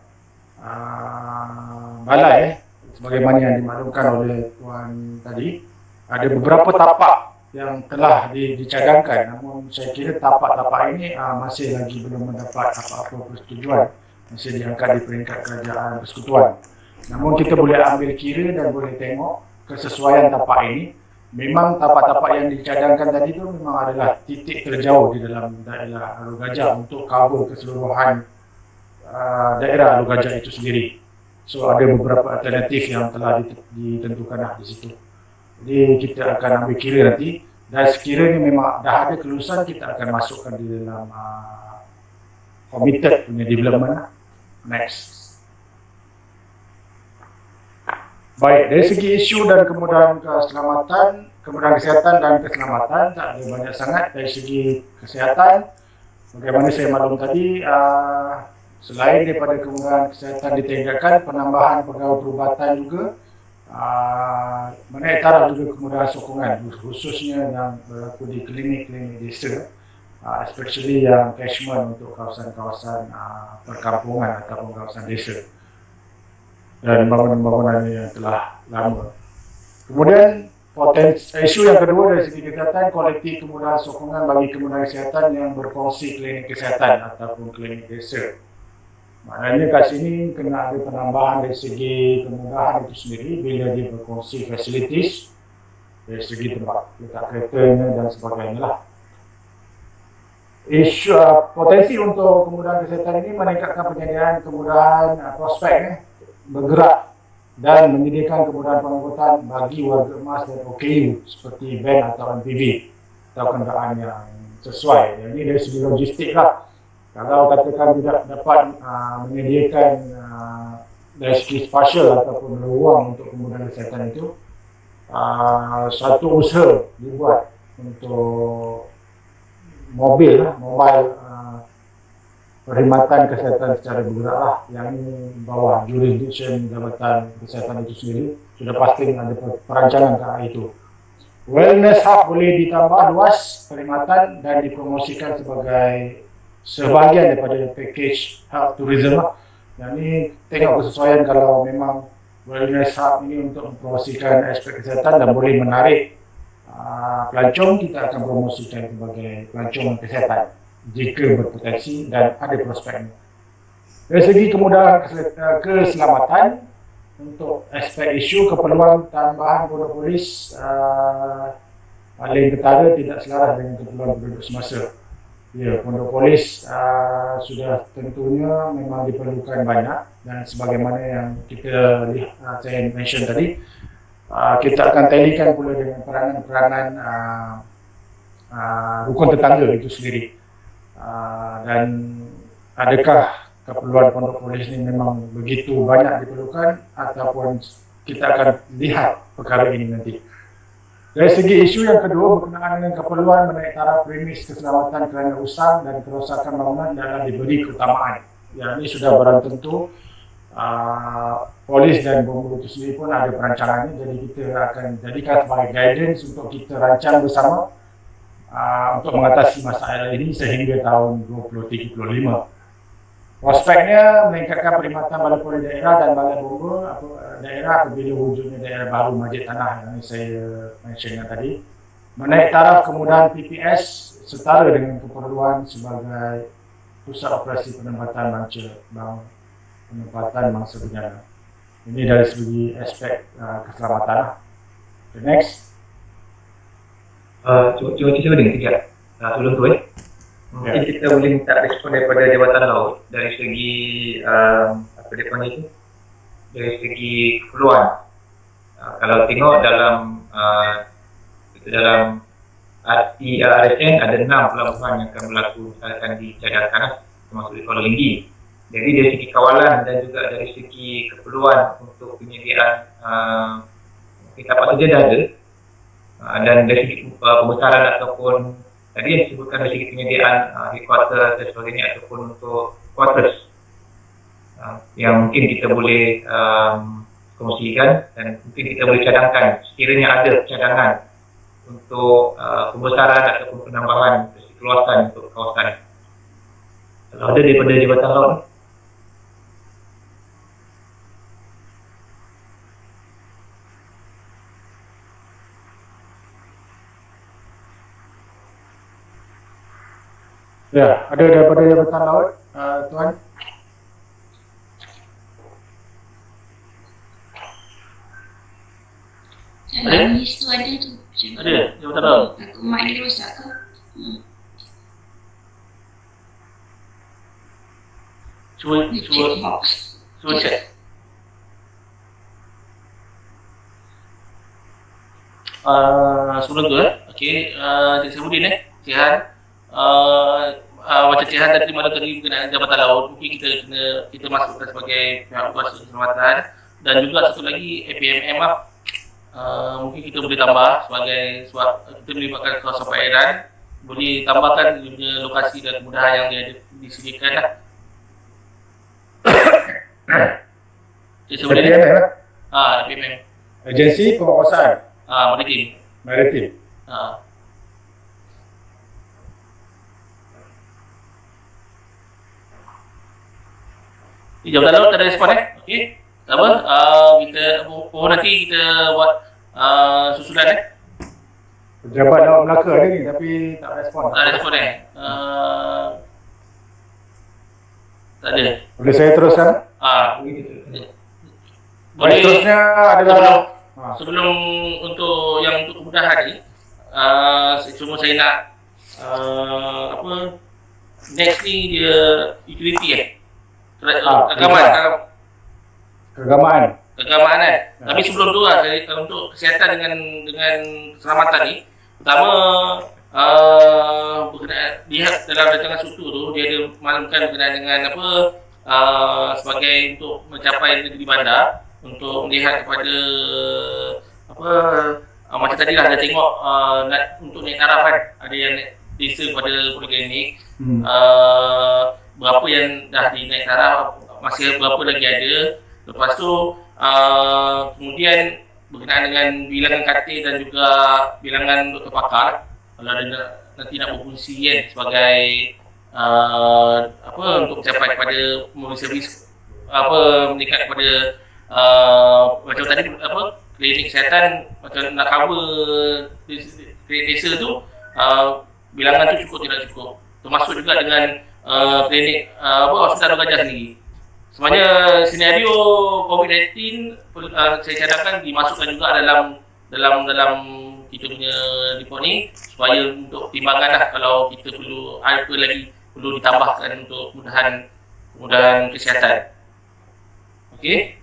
balai sebagaimana yang dimaklumkan oleh Tuan tadi. Ada beberapa tapak yang telah dicadangkan, namun saya kira tapak-tapak ini masih lagi belum mendapat apa-apa persetujuan, masih diangkat di peringkat kerajaan persekutuan. Namun kita boleh ambil kira dan boleh tengok kesesuaian tapak ini. Memang tapak-tapak yang dicadangkan tadi itu memang adalah titik terjauh di dalam daerah Alor Gajah untuk cover keseluruhan daerah Alor Gajah itu sendiri. So ada beberapa alternatif yang telah ditentukan di situ. Jadi kita akan ambil kira nanti, dan sekiranya memang dah ada kelulusan, kita akan masukkan di dalam committed punya development. Next. Baik, dari segi isu dan kemudahan keselamatan, kemudahan kesihatan dan keselamatan, tak ada banyak sangat. Dari segi kesihatan, bagaimana saya maklum tadi, selain daripada kemudahan kesihatan ditingkatkan, penambahan pegawai perubatan juga, menaik taraf juga kemudahan sokongan, khususnya yang berlaku di klinik-klinik desa, especially yang catchment untuk kawasan-kawasan perkampungan ataupun kawasan desa dan bangunan-bangunan yang telah lama. Kemudian isu yang kedua dari segi kesihatan, kolektif kemudahan sokongan bagi kemudahan kesihatan yang berfungsi klinik kesihatan ataupun klinik desa. Maknanya kat sini kena ada penambahan dari segi kemudahan itu sendiri bila dia berkongsi facilities dari segi tempat letak keretanya dan sebagainya lah. Isu potensi untuk kemudahan kesihatan ini meningkatkan penyediaan kemudahan prospek bergerak dan menyediakan kemudahan pengangkutan bagi warga emas dan OKU seperti van atau MPV atau kenderaan yang sesuai. Jadi dari segi logistik lah, kalau katakan tidak dapat menyediakan dari segi spasial ataupun ruang untuk kemudahan kesihatan itu, satu usaha dibuat untuk mobile perkhidmatan kesihatan secara bergerak lah, yang ini bawah jurisdiction Jabatan Kesihatan itu sendiri, sudah pasti ada perancangan ke arah itu. Wellness hub boleh ditambah luas perkhidmatan dan dipromosikan sebagai sebahagian daripada package health tourism lah. Yang ini tengok kesesuaian kalau memang wellness hub ini untuk mempromosikan aspek kesihatan dan boleh menarik pelancong, kita akan promosikan sebagai pelancong kesihatan jika berpotensi dan ada prospeknya. Dari segi kemudahan keselamatan, untuk aspek isu keperluan tambahan pondok polis paling ketara tidak selaras dengan keperluan penduduk semasa. Ya, pondok polis sudah tentunya memang diperlukan banyak, dan sebagaimana yang kita lihat, saya mention tadi, kita akan talikan pula dengan peranan-peranan rukun tetangga itu sendiri. Dan adakah keperluan pondok polis ini memang begitu banyak diperlukan, ataupun kita akan lihat perkara ini nanti. Dari segi isu yang kedua berkenaan dengan keperluan menaik taraf premis keselamatan kerana usang dan kerosakan bangunan dalam diberi keutamaan. Yang ini sudah barang tentu polis dan bomba itu sendiri pun ada perancangannya, jadi kita akan jadikan sebagai guidance untuk kita rancang bersama untuk mengatasi masalah ini sehingga tahun 2035. Prospeknya meningkatkan perkhidmatan balai polis daerah dan balai bomba daerah apabila wujudnya daerah baru Masjid Tanah yang saya mentionkan tadi. Menaik taraf kemudahan PPS setara dengan keperluan sebagai pusat operasi penempatan mangsa bencana. Ini dari segi aspek keselamatan. Okay, next. Cuma cerita dengan tiga. Sebelum tu mungkin kita boleh minta respon daripada Jabatan Laut dari segi apa dia panggil itu, dari segi keperluan. Kalau tengok dalam RSN ada 6 pelabuhan yang akan berlaku misalkan di cadangkan, termasuk di Kuala Linggi. Jadi dari segi kawalan dan juga dari segi keperluan untuk penyediaan kita apa saja dah ada. Dan dari segi pembesaran ataupun tadi yang disebutkan dari segi penyediaan headquarters dan sebagainya ataupun untuk quarters yang mungkin kita boleh kongsikan dan mungkin kita boleh cadangkan sekiranya ada cadangan untuk pembesaran ataupun penambahan keluasan untuk kawasan. Kalau ada daripada Jabatan Laut ni. Ya, ada daripada Jabatan Laut, Tuan. Ada? List tu ada tu. Ada, Jabatan Laut. Aku mak dia rosak ke? Cuba Checkbox. check. Sebelum tu okey, Cik Samudin Cihan, macam Cihan tadi malam tadi berkenaan Jabatan Laut, mungkin kita masukkan sebagai pihak kuasa keselamatan, dan juga satu lagi APMM lah. Mungkin kita boleh tambah sebagai kita melibatkan kawasan perairan, boleh tambahkan punya lokasi dan kemudahan yang dia disediakan lah. Cik Samudin APMM, Agensi Penguasaan Maritim. Maritim. Jabatan Laut tak ada respon okey. Tak apa, kita nanti kita buat susulan Pejabat Laut Melaka ada ni tapi tak respon. tak ada respon tak ada. Boleh saya teruskan? Boleh. Seterusnya adalah Sebelum untuk yang untuk kemudahan ni, cuma saya nak next ni dia utility keagamaan. Tapi sebelum tu saya untuk kesihatan dengan keselamatan ni, pertama berkenaan lihat dalam rancangan struktur tu dia ada maklumkan berkenaan dengan apa sebagai untuk mencapai negeri bandar untuk melihat kepada apa macam tadi lah dah tengok untuk naik taraf kan, ada yang naik desa pada poliklinik, berapa yang dah dinaik taraf, masih berapa lagi ada. Lepas tu kemudian berkenaan dengan bilangan katil dan juga bilangan doktor pakar, kalau ada nanti nak berfungsi kan sebagai apa untuk mencapai kepada memberi servis apa meningkat kepada macam tadi apa klinik kesihatan macam nak cover klinik desa tu, bilangan tu cukup tidak cukup, termasuk juga dengan klinik apa hospital Gajah sendiri. Sebenarnya senario COVID-19 saya cadangkan dimasukkan juga dalam kita punya report ni supaya untuk timbangan lah kalau kita perlu apa lagi perlu ditambahkan untuk kemudahan kesihatan. Okey.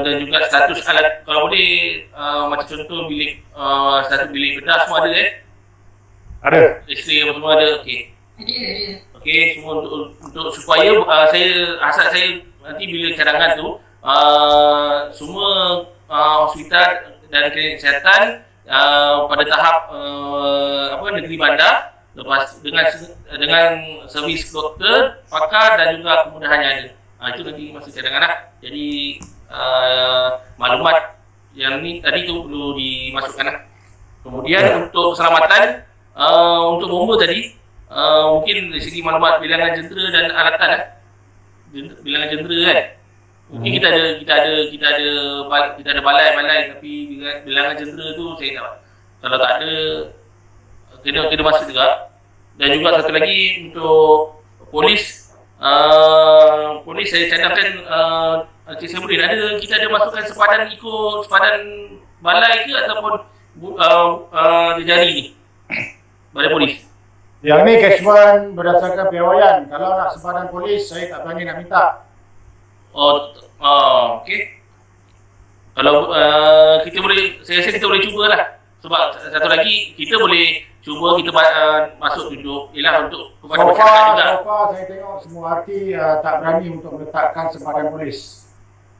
Dan juga status alat kalau boleh macam contoh bilik status bilik bedah semua ada Ada. X-ray apa semua ada. Okey. Ada. Okey, semua untuk supaya saya asal saya nanti bila cadangan tu semua hospital dan klinik kesihatan pada tahap apa negeri bandar, lepas dengan servis doktor, pakar dan juga kemudahannya ada. Itu nanti masa cadangan lah. Jadi maklumat yang ni tadi tu perlu dimasukkan lah. Kemudian untuk keselamatan, untuk bomba tadi mungkin dari segi maklumat bilangan jentera dan alatan lah. Bilangan jentera kan. Mungkin kita ada balai tapi bilangan jentera tu saya tak, kalau tak ada kena masuk juga. Dan juga satu lagi untuk polis saya cadangkan Cik Samudin kita ada masukkan sepadan ikut sepadan balai ke ataupun jari ni balai polis. Yang ni casual berdasarkan piawaian. Kalau nak sepadan polis, saya tak berani nak minta. Okey. Kalau kita boleh, saya rasa kita boleh cubalah. Sebab satu lagi kita boleh cuba kita masuk tunjuk ialah untuk kepada masyarakat juga. So far saya tengok semua arti tak berani untuk meletakkan sepadan polis.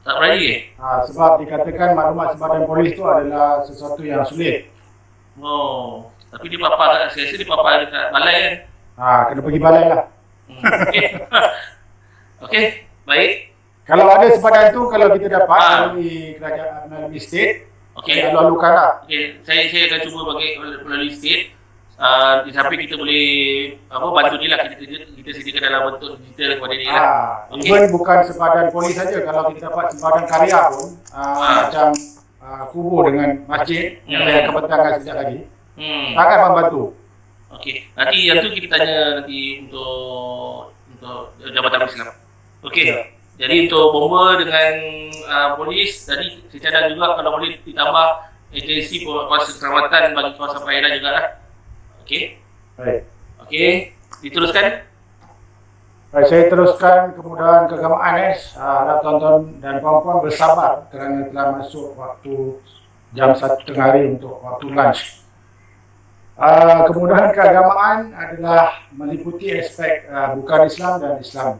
Tak berani Sebab dikatakan maklumat sepadan polis itu adalah sesuatu yang sulit. Tapi dia papar, saya rasa dia papar dekat balai kan. Kena pergi balai lah. Okey. Okey, baik. Kalau ada sepadan tu, kalau kita dapat melalui kerajaan, melalui state, Okey. lalukan lah. Okey, saya akan cuba bagi melalui state. Di samping kita boleh bantu dia lah, kita sediakan dalam bentuk digital kepada dia lah. Okay. Even bukan sepadan polis saja, kalau kita dapat sepadan karya pun macam kubur dengan masjid yang saya akan bentangkan sekejap lagi, sangat membantu. Okey, nanti yang tu kita tanya nanti untuk Jabatan Islam. Okey. Jadi untuk bomba dengan polis tadi saya cadang juga kalau boleh ditambah agensi kuasa keselamatan bagi kawasan perairan jugalah. Okey. Baik. Okey, diteruskan. Baik, saya teruskan kemudahan keagamaan harap tuan-tuan dan puan-puan bersabar kerana telah masuk waktu jam 1 tengah hari untuk waktu lunch. Kemudahan keagamaan adalah meliputi aspek bukan Islam dan Islam.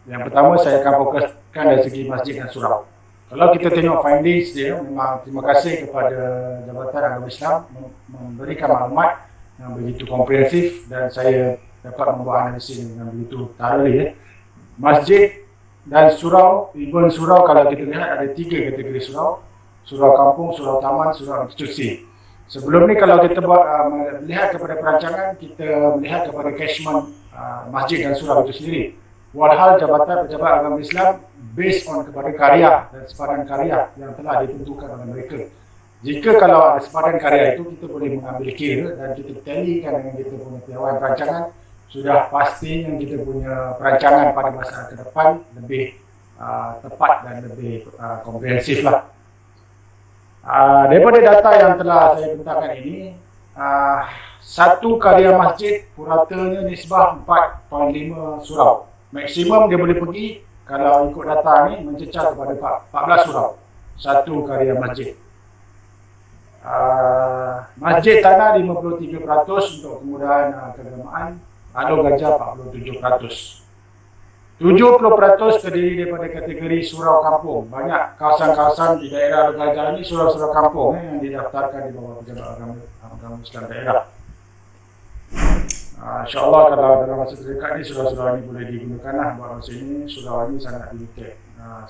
Yang pertama saya akan fokuskan dari segi masjid dan surau. Kalau kita tengok findings dia, memang terima kasih kepada Jabatan Agama Islam memberikan maklumat yang begitu komprehensif dan saya dapat membuat analisis dengan begitu thoroughly. Masjid dan surau, even surau kalau kita lihat ada 3 kategori surau. Surau kampung, surau taman, surau institusi. Sebelum ni kalau kita melihat kepada perancangan, kita melihat kepada catchment masjid dan surau itu sendiri. Walhal Jabatan Pejabat Agama Islam based on kepada karya dan sepadan karya yang telah ditentukan oleh mereka. Jika kalau ada sepadan karya itu, kita boleh mengambil kira dan kita tallykan dengan kita punya piawaian perancangan, sudah pastinya kita punya perancangan pada masa ke depan lebih tepat dan lebih komprehensif lah. Daripada data yang telah saya bentangkan ini, satu karya masjid puratanya nisbah 4.5 surau. Maksimum dia boleh pergi kalau ikut data ni mencecah kepada 14 surau satu karya masjid. Masjid tanah 53% untuk kemudahan keagamaan, Alor Gajah 47%. 70% terdiri daripada kategori surau kampung. Banyak kawasan-kawasan di daerah Alor Gajah ini surau-surau kampung yang didaftarkan di bawah Pejabat Agama Islam Daerah. InsyaAllah kalau dalam masa terdekat ni surau-surau ini boleh digunakan lah. Buat masa ini surau ini sangat limited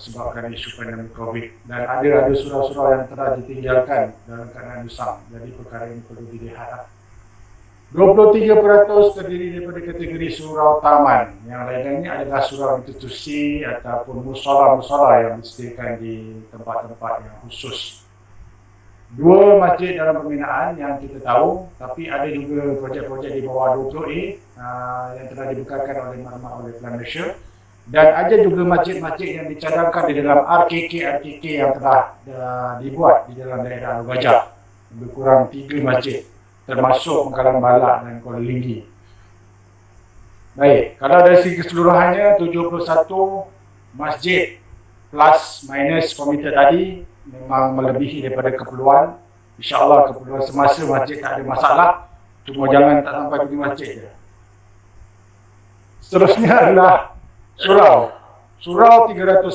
sebabkan isu pandemik COVID, dan ada surau-surau yang telah ditinggalkan dalam keadaan usang. Jadi perkara ini perlu dilihat lah. 23% terdiri daripada kategori surau taman. Yang lainnya adalah surau institusi ataupun musola-musola yang disediakan di tempat-tempat yang khusus. 2 masjid dalam pembinaan yang kita tahu, tapi ada juga projek-projek di bawah 20A yang telah dibekalkan oleh maklumat oleh Plan Malaysia, dan ada juga masjid-masjid yang dicadangkan di dalam RKK yang telah dibuat di dalam daerah Alor Gajah. Lebih kurang 3 masjid termasuk Pengkalan Balak dan Kuala Linggi. Baik, kalau dari segi keseluruhannya 71 masjid plus minus komite tadi memang melebihi daripada keperluan. InsyaAllah keperluan semasa masjid tak ada masalah, cuma jangan tak sampai pergi masjid je. Seterusnya adalah surau 319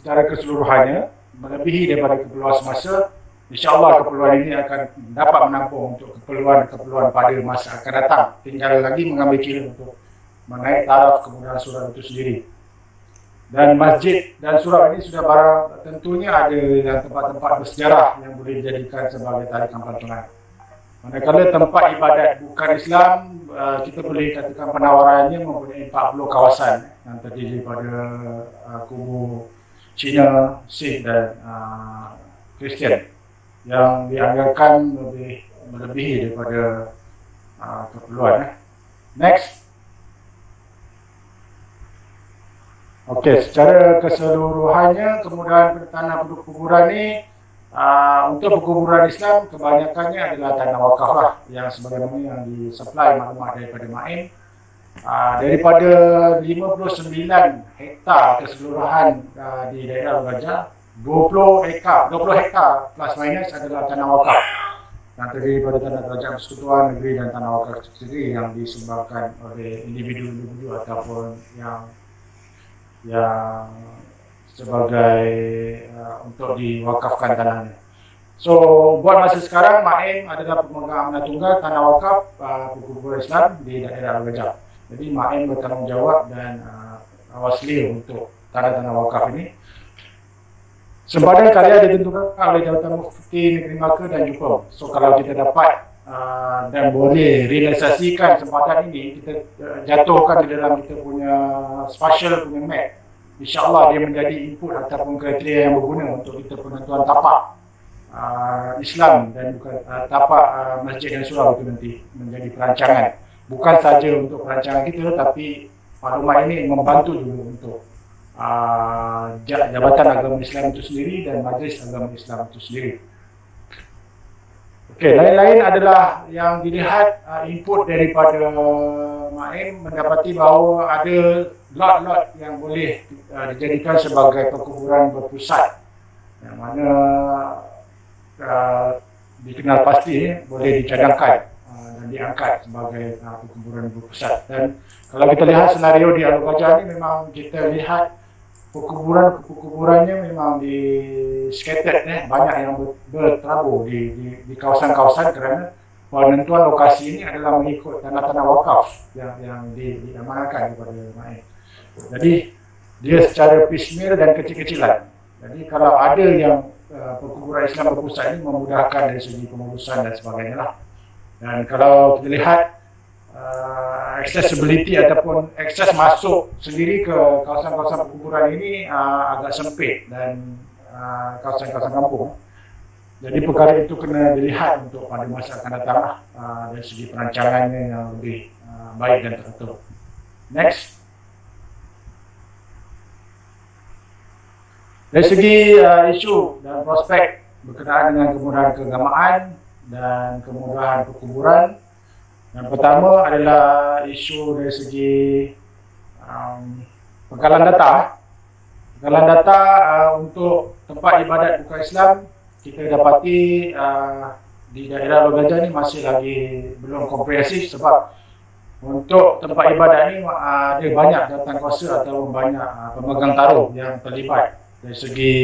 secara keseluruhannya melebihi daripada keperluan semasa. InsyaAllah keperluan ini akan dapat menampung untuk keperluan pada masa akan datang. Tinggal lagi mengambil kira untuk menaik taraf kemudahan surau itu sendiri. Dan masjid dan surau ini sudah barang tentunya ada yang tempat-tempat bersejarah yang boleh dijadikan sebagai tarikan pantungan. Manakala tempat ibadat bukan Islam, kita boleh katakan penawarannya mempunyai 40 kawasan yang terdiri pada kubu Cina, Sikh dan Kristian yang dianggarkan melebihi daripada keperluan. Next. Okey, secara keseluruhannya kemudahan tanah perkuburan ni untuk perkuburan Islam kebanyakannya adalah tanah wakaf lah, yang sebagaimana yang disupply maklumat daripada MAIM. Daripada 59 hektar keseluruhan di daerah Alor Gajah, 20 hektar plus minus adalah tanah wakaf yang terdiri pada tanah kerajaan persekutuan negeri dan tanah wakaf sendiri yang disumbangkan oleh individu-individu ataupun yang sebagai untuk diwakafkan tanahnya. So buat masa sekarang MAIM adalah pemegang amanah tunggal tanah wakaf perkuburan Islam di daerah Alor Gajah. Jadi MAIM bertanggungjawab dan awasli untuk tanah-tanah wakaf ini. Sempadan karya ditentukan oleh Jabatan Mufti Negeri Melaka dan Jepun. So kalau kita dapat dan boleh realisasikan kesempatan ini, kita jatuhkan di dalam kita punya spatial punya map, InsyaAllah dia menjadi input ataupun kriteria yang berguna untuk kita penentuan tapak Islam dan bukan tapak masjid dan surau itu nanti menjadi perancangan. Bukan saja untuk perancangan kita, tapi maklumat ini membantu juga untuk Jabatan Agama Islam itu sendiri dan Majlis Agama Islam itu sendiri. Okey, lain-lain adalah yang dilihat input daripada MAIM mendapati bahawa ada lot-lot yang boleh dijadikan sebagai perkuburan berpusat, yang mana dikenal pasti boleh dicadangkan dan diangkat sebagai perkuburan berpusat. Dan kalau kita lihat senario di Alor Gajah ini, memang kita lihat perkuburannya memang di scattered, banyak yang berterabur di kawasan-kawasan kerana penentuan lokasi ini adalah mengikut tanah-tanah wakaf yang diamanahkan kepada MAIM. Jadi dia secara piecemeal dan kecil-kecilan. Jadi kalau ada yang perkuburan Islam berpusat ini memudahkan dari segi pengurusan dan sebagainya lah. Dan kalau kita lihat accessibility ataupun akses masuk sendiri ke kawasan-kawasan perkuburan ini agak sempit dan kawasan-kawasan kampung. Jadi perkara itu kena dilihat untuk pada masa akan datang dari segi perancangannya yang lebih baik dan teratur. Next. Dari segi isu dan prospek berkenaan dengan kemudahan keagamaan dan kemudahan perkuburan, yang pertama adalah isu dari segi pengkalan data. Pengkalan data untuk tempat ibadat bukan Islam kita dapati di daerah Pulau Gajah ni masih lagi belum komprehensif sebab untuk tempat ibadat ni ada banyak jawatan kuasa atau banyak pemegang taruh yang terlibat dari segi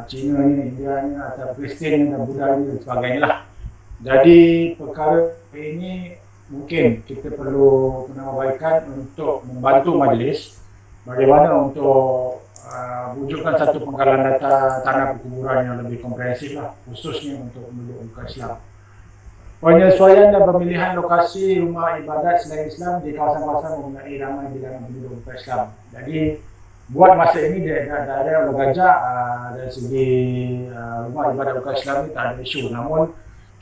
Cina ni, India ni atau Kristian dan Buddha ni dan sebagainya lah. Jadi perkara ini mungkin kita perlu penambahbaikan untuk membantu majlis bagaimana untuk wujudkan satu pengkalan data tanah perkuburan yang lebih komprehensif lah, khususnya untuk penduduk bukan Islam. Penyesuaian dan pemilihan lokasi rumah ibadat selain Islam di kawasan-kawasan mempunyai ramai bilangan penduduk bukan Islam. Jadi buat masa ini daerah Pulau Gajah dari segi rumah ibadat bukan Islam ni tak ada isu. Namun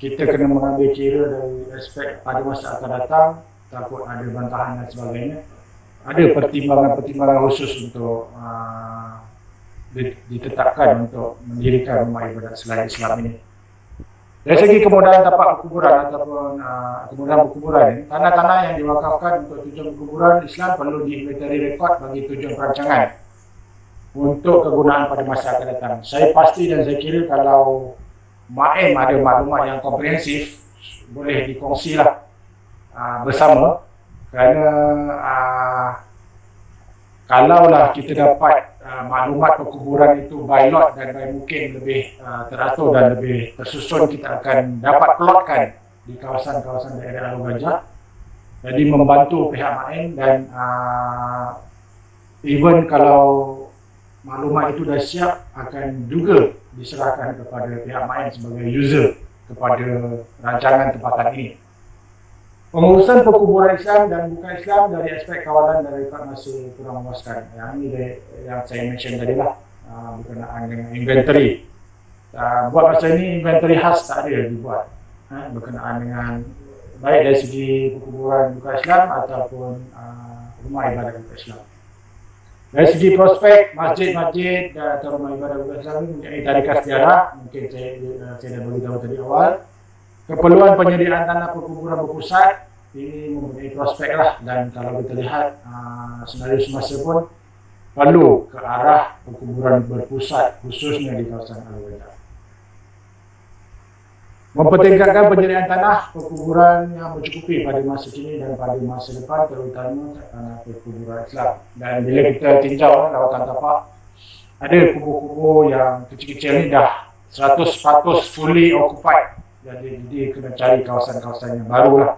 kita kena mengambil kira dari aspek pada masa akan datang, takut ada bantahan dan sebagainya. Ada pertimbangan-pertimbangan khusus untuk ditetapkan untuk mendirikan rumah ibadat selain Islam ini. Dari segi kemudahan tapak perkuburan ataupun kemudahan perkuburan ini, tanah-tanah yang diwakafkan untuk tujuan perkuburan Islam perlu diinventari rekod bagi tujuan perancangan untuk kegunaan pada masa akan datang. Saya pasti dan saya kira kalau MAM ada maklumat yang komprehensif, boleh dikongsilah bersama, kerana kalaulah kita dapat maklumat perkuburan itu by lot dan by mungkin lebih teratur dan lebih tersusun, kita akan dapat plotkan di kawasan-kawasan daerah Pulau Gajah. Jadi membantu pihak MAM dan even kalau maklumat itu dah siap, akan juga diserahkan kepada pihak MAM sebagai user kepada rancangan tempatan ini. Pengurusan perkuburan Islam dan bukan Islam dari aspek kawalan dan rekod masih kurang memuaskan. Yang ini yang saya mention tadi lah, berkenaan dengan inventory. Buat masa ini inventory khas tak ada dibuat berkenaan dengan baik dari segi perkuburan bukan Islam ataupun rumah ibadat bukan Islam. Dari segi prospek masjid-masjid atau rumah ibadat bukan Islam ini mempunyai tarikan sejarah. Mungkin saya dah beritahu tadi awal. Keperluan penyediaan tanah perkuburan berpusat ini mempunyai prospek lah, dan kalau kita lihat senario semasa pun perlu ke arah perkuburan berpusat khususnya di kawasan Pulau Gajah. Mempertingkatkan penyediaan tanah perkuburan yang mencukupi pada masa kini dan pada masa depan, terutama tanah perkuburan Islam. Dan bila kita tinjau lawatan tapak, ada kubur-kubur yang kecil-kecil ni dah 100% fully occupied. Jadi kena cari kawasan-kawasan yang baru lah.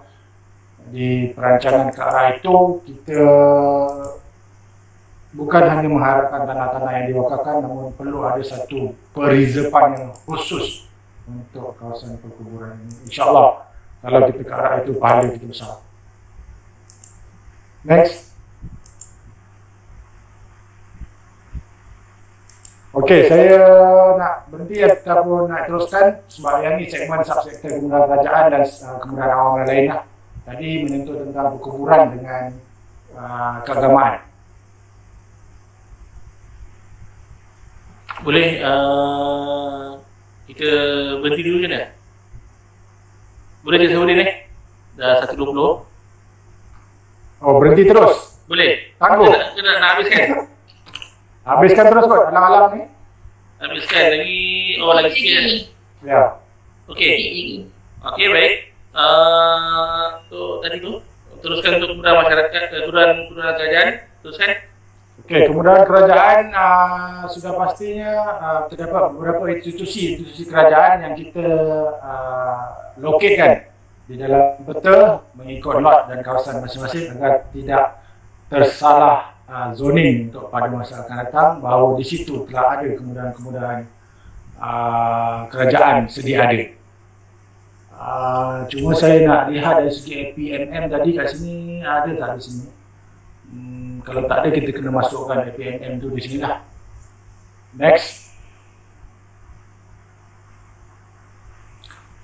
Di perancangan ke arah itu, kita bukan hanya mengharapkan tanah-tanah yang diwakafkan, namun perlu ada satu perizepan yang khusus untuk kawasan perkuburan ini. InsyaAllah kalau kita ke arah itu, pahala kita besar. Next. Okey, saya nak berhenti ataupun nak teruskan sebab yang ni segmen subsektor kemudahan kerajaan dan kemudahan awam lain lah. Tadi menyentuh tentang perkuburan dengan keagamaan. Boleh kita berhenti dulu je dah? Boleh je saya boleh ni? Dah 1.20. Oh, berhenti terus? Boleh. Tangguh. Kita nak habiskan. Habiskan terus kot alam-alam ni. Habiskan lagi, lagi sikit. Ya. Okey. Okey, baik. Tadi tu teruskan untuk kemudahan masyarakat, kemudahan kerajaan. Teruskan. Okey, kemudahan kerajaan sudah pastinya terdapat beberapa institusi kerajaan yang kita loketkan di dalam peta mengikut lot dan kawasan masing-masing agar tidak tersalah zoning untuk pada masa akan datang, bahawa di situ telah ada kemudahan-kemudahan kerajaan sedia ada. Cuma saya nak lihat dari segi APMM tadi kat sini ada tak di sini? Kalau tak ada, kita kena masukkan APMM tu di sini lah. Next.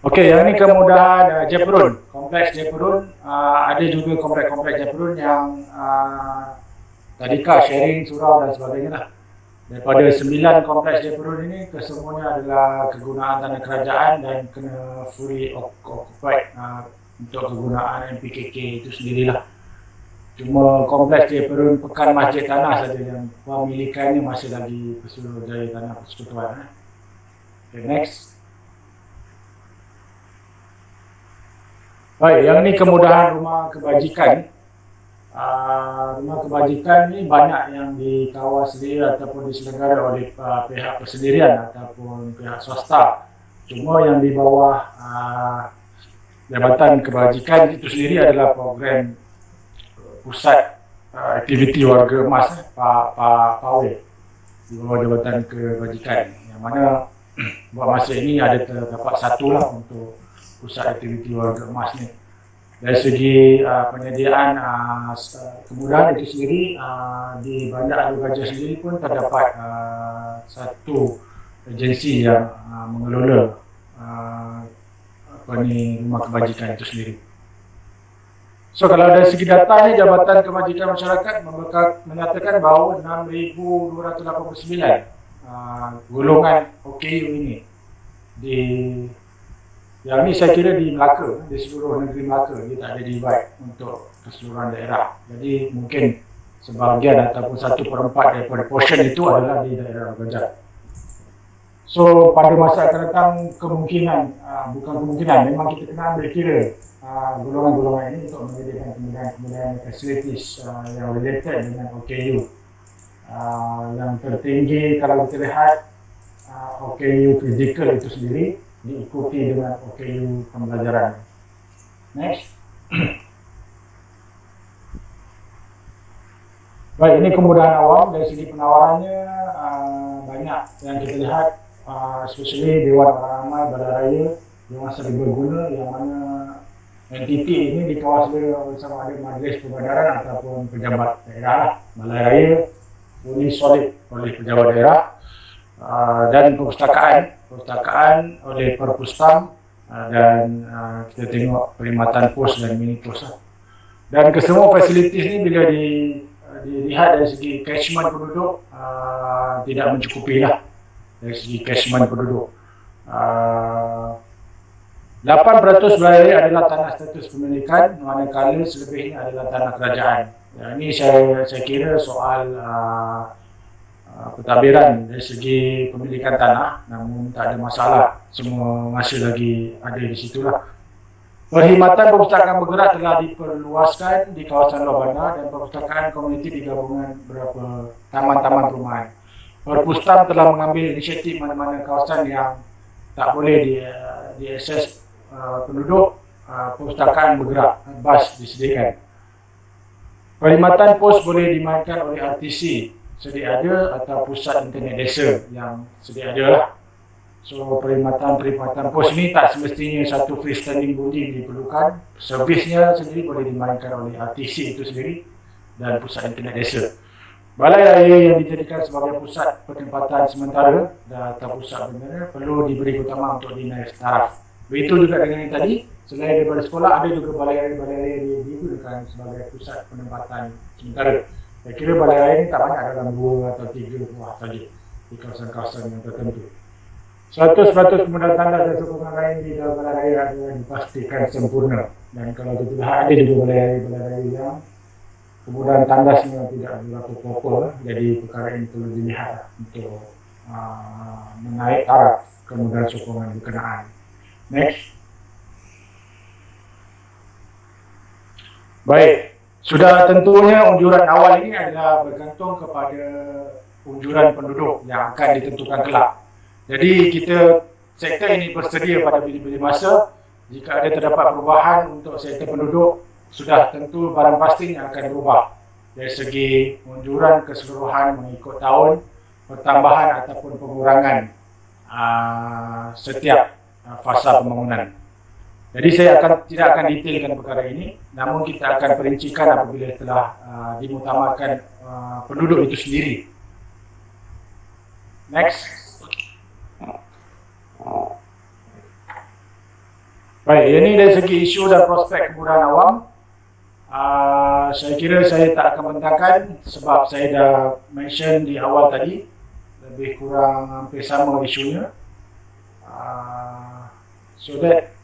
Okey, yang ni kemudahan Jeperun, kompleks Jeperun. Ada juga kompleks-kompleks Jeperun yang tadika, sharing, surau dan sebagainya lah. Daripada 9 kompleks Jeperun ini, kesemuanya adalah kegunaan tanah kerajaan dan kena fully occupied untuk kegunaan MPKK itu sendirilah. Cuma kompleks Jeperun Pekan Masjid Tanah saja yang pemilikannya masih lagi Pesuruhjaya Tanah Persekutuan. Okay, next. Baik, yang ni kemudahan rumah kebajikan. Rumah kebajikan ni banyak yang dikawal sendiri ataupun diselenggara oleh pihak persendirian ataupun pihak swasta. Cuma yang di bawah Jabatan Kebajikan itu sendiri adalah program pusat aktiviti warga emas PAWE di bawah Jabatan Kebajikan, yang mana buat masa ini ada terdapat satu lah untuk pusat aktiviti warga emas ni. Dari segi penyediaan kemudahan itu sendiri, di Bandar Alu Gajah sendiri pun terdapat satu agensi yang mengelola rumah kebajikan itu sendiri. So kalau dari segi data ni, Jabatan Kebajikan Masyarakat menyatakan bahawa 6,289 golongan OKU ini yang ni saya kira di Melaka, di seluruh negeri Melaka, dia tak ada divide untuk keseluruhan daerah. Jadi mungkin sebahagian ataupun 1/4 daripada portion itu adalah di daerah Gajah. So pada masa akan datang bukan kemungkinan, memang kita kena ambil kira golongan-golongan ini untuk menyediakan kemudahan facilities yang related dengan OKU. Yang tertinggi kalau kita lihat OKU fizikal itu sendiri diikuti dengan OKU pembelajaran. Next. Baik, ini kemudahan awam. Dari segi penawarannya banyak yang kita lihat, especially Dewan Orang Ramai, Balai Raya, Dewan Serbaguna, yang mana entiti ini dikawal bersama ada Majlis Perbandaran ataupun pejabat daerah, Balai Raya, bunyi solid oleh pejabat daerah, dan perpustakaan oleh Perpustam, dan kita tengok perkhidmatan pos dan mini pos. Dan kesemua fasilitis ni bila dilihat dari segi catchment penduduk, tidak mencukupi lah dari segi catchment penduduk. 8% Balai Raya adalah tanah status pemilikan, manakala selebihnya adalah tanah kerajaan. Ini saya kira soal pentadbiran dari segi pemilikan tanah, namun tak ada masalah, semua masih lagi ada di situlah. Perkhidmatan perpustakaan bergerak telah diperluaskan di kawasan luar bandar dan perpustakaan komuniti digabungan beberapa taman-taman perumahan. Perpustam telah mengambil inisiatif mana-mana kawasan yang tak boleh diakses penduduk, perpustakaan bergerak, bas disediakan. Perkhidmatan pos boleh dimainkan oleh RTC sedia ada atau pusat internet desa yang sedia ada lah. So perkhidmatan pos ini tak semestinya satu freestanding building diperlukan. Servisnya sendiri boleh dimainkan oleh RTC itu sendiri dan pusat internet desa. Balai Raya yang dijadikan sebagai pusat penempatan sementara atau pusat bencana perlu diberi utama untuk dinaik taraf. Begitu juga dengan yang tadi, selain daripada sekolah, ada juga balai raya digunakan sebagai pusat penempatan sementara. Saya kira balai raya ini tak banyak, dalam 2 atau 3 buah saja di kawasan-kawasan yang tertentu. 100% kemudahan tandas dan sokongan lain di dalam balai raya adalah dipastikan sempurna. Dan kalau kita lihat, ada juga balai raya yang kemudahan tandasnya tidak berlaku proper, jadi perkara ini perlu dilihat untuk menaik taraf kemudahan sokongan berkenaan. Next. Baik, sudah tentunya unjuran awal ini adalah bergantung kepada unjuran penduduk yang akan ditentukan kelak. Jadi sektor ini bersedia pada bila-bila masa jika ada terdapat perubahan untuk sektor penduduk, sudah tentu barang pastinya akan berubah dari segi unjuran keseluruhan mengikut tahun, pertambahan ataupun pengurangan setiap fasa pembangunan. Jadi saya tidak akan detailkan perkara ini, namun kita akan perincikan apabila telah dimutamakan penduduk itu sendiri. Next. Baik, ini dari segi isu dan prospek kemudahan awam. Saya kira saya tak akan bentangkan sebab saya dah mention di awal tadi, lebih kurang hampir sama isunya. So that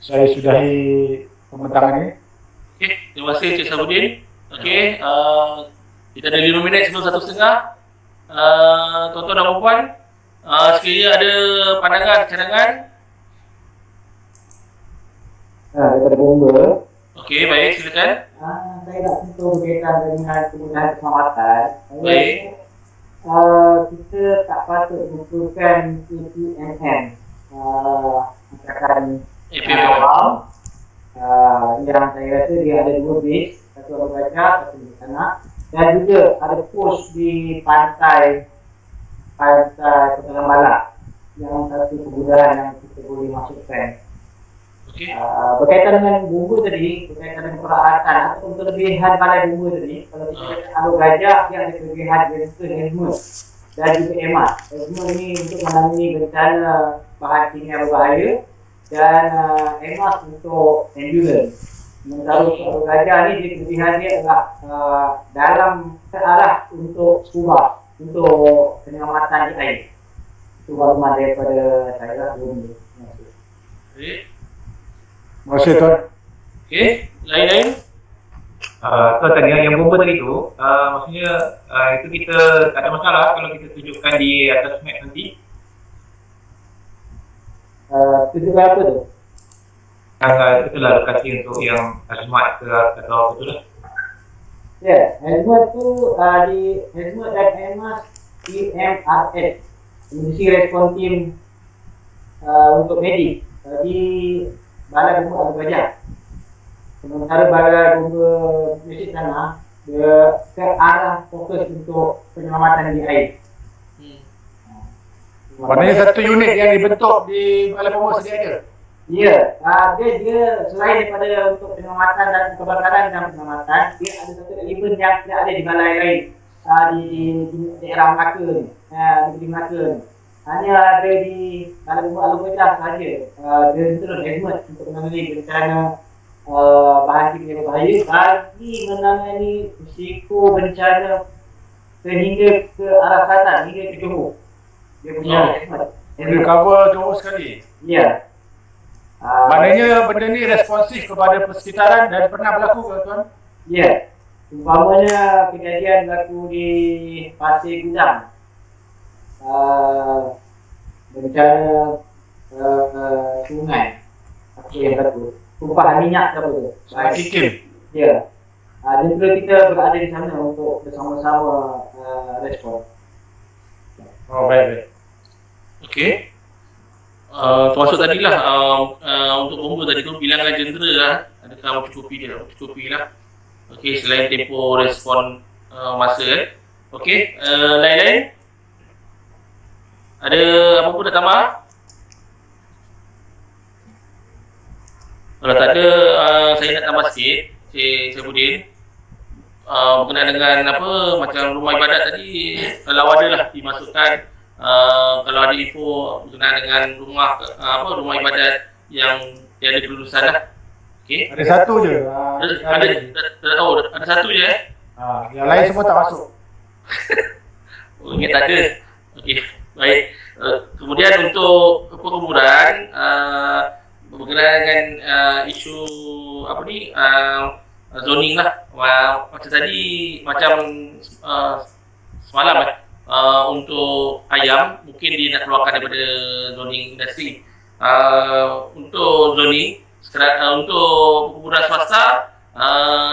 saya sudahi pembentangan ini. Okey, terima kasih Cik Sabudin. Okey, kita ada 5 minit sebelum 1:30. Tuan-tuan dan puan-puan, sekiranya ada pandangan, cadangan? Daripada bomba, Okey, baik, silakan. saya nak sentuh berkaitan dengan kemudahan keselamatan. Baik. Kita tak patut butuhkan APMM, misalkan APMM. awam, yang saya rasa dia ada 2 base, satu Abu Gajah, satu di sana, dan juga ada pos di pantai Pekanbaru Balak, yang satu kemudahan yang kita boleh masukkan. Okey. Berkaitan dengan bumbu tadi, berkaitan dengan peralatan atau kelebihan balai bumbu tadi, kalau kita kata Abu Gajah, dia ada kelebihan gentle helmet dan juga emas. Helmet ini untuk menangani bencana bahan kimia berbahaya dan emas untuk endurance. Sementara Abu Gajah ni dia kelebihan dia adalah dalam ke arah untuk scuba, untuk penyelamatan di air. Itu maklumat daripada saya bumbu. Baik. Terima kasih Tuan. Okey, lain-lain? Tuan tadi yang bomba tadi tu, maksudnya itu kita tak ada masalah kalau kita tunjukkan di atas map nanti. Tunjukkan apa tu? Itulah lokasi untuk yang azmat ke atau apa tu lah. Ya, hazmat tu di hazmat dan emas EMRS, Emergency Response Team untuk medik di Balai Bomba Abu Gajah. Sementara Balai Bomba Mesir Tanah dia ke arah fokus untuk penyelamatan di air. Maknanya satu unit yang dibentuk di Balai Bomba sedia ada. Ya, dia selain daripada untuk penyelamatan dan kebakaran dan penyelamatan, dia ada satu elemen yang tidak ada di balai lain di daerah Melaka ni, di Melaka ni. Hanya ada di Balai Bomba Abu Gajah sahaja. Dia turun hazmat untuk menangani bencana bahan kimia berbahaya bagi menangani risiko bencana sehingga ke arah selatan hingga ke Johor. Dia punya hazmat. Dia cover Johor sekali. Ya. Maknanya benda ni responsif kepada persekitaran dan pernah berlaku ke Tuan? Ya. Umpamanya kejadian berlaku di Pasir Gudang. Bencana sungai. Apa yang berlaku? Tumpahan minyak ke apa tu? Sungai Kikim. Ya. Dan kita berada di sana untuk bersama-sama respon. Oh, baik. Okey. Termasuk tadilah untuk bomba tadi tu bilangan jentera lah, adakah mencukupi dia, mencukupi lah. Okey, selain tempoh respon masa okey, lain-lain ada apa pun nak tambah? Kalau tak ada, saya nak tambah sikit, Cik Budin, berkenaan dengan apa macam rumah ibadat tadi, kalau ada lah dimasukkan. Kalau ada info berkenaan dengan rumah ibadat yang tiada kelulusan lah. Okey. Ada satu je. Ada satu je. Yang lain semua tak masuk. Oh, ingat tak ada. Okey, baik. Kemudian untuk perkuburan berkenaan dengan isu apa ni zoning lah. Macam tadi semalam untuk ayam mungkin dia nak keluarkan daripada zoning industri. Untuk zoning untuk perkuburan swasta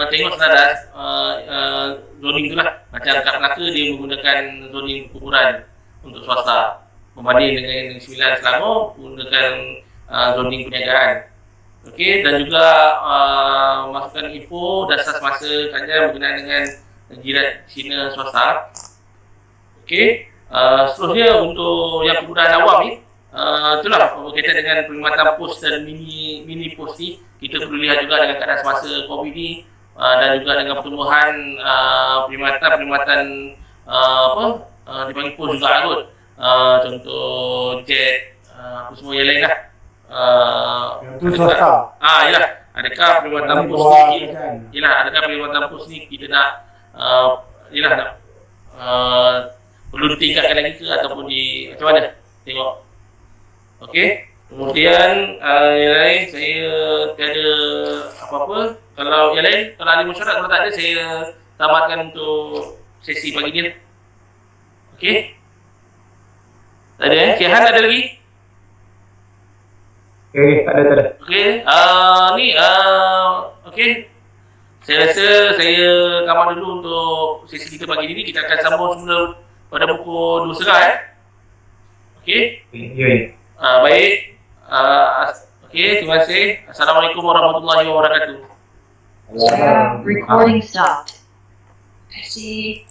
tengok senadas zoning tu lah. Macam kat Melaka dia menggunakan zoning perkuburan untuk swasta berbanding dengan Negeri Sembilan Selangor menggunakan zoning perniagaan. Okey, dan juga masukkan info dasar semasa kajian berkenaan dengan jiran Cina swasta. Okey, seterusnya untuk yang penggunaan awam ni, itulah berkaitan dengan perkhidmatan pos dan mini pos ni, kita perlu lihat juga dengan keadaan semasa COVID ni dan juga dengan pertumbuhan perkhidmatan dipanggil pos juga kot. Contoh jet, apa semua yang lain lah. Yang tu swasta. Yalah, adakah perkhidmatan pos ni, adakah perkhidmatan pos ni kita nak perlu ditingkatkan lagi ke ataupun macam mana? Tengok. Okey. Kemudian yang lain saya tiada apa-apa. Kalau yang lain, kalau ada mesyuarat, kalau tak ada saya tamatkan untuk sesi pagi ni. Okey. Tak ada Cik Han ada lagi? Okay, tak ada. Okey, okey. Saya rasa saya kawan dulu untuk sesi kita pagi ini. Kita akan sambung semula pada pukul 2 setengah Okey. Ya. Baik. Okey, terima kasih. Assalamualaikum warahmatullahi wabarakatuh. Recording stopped. Terima kasih.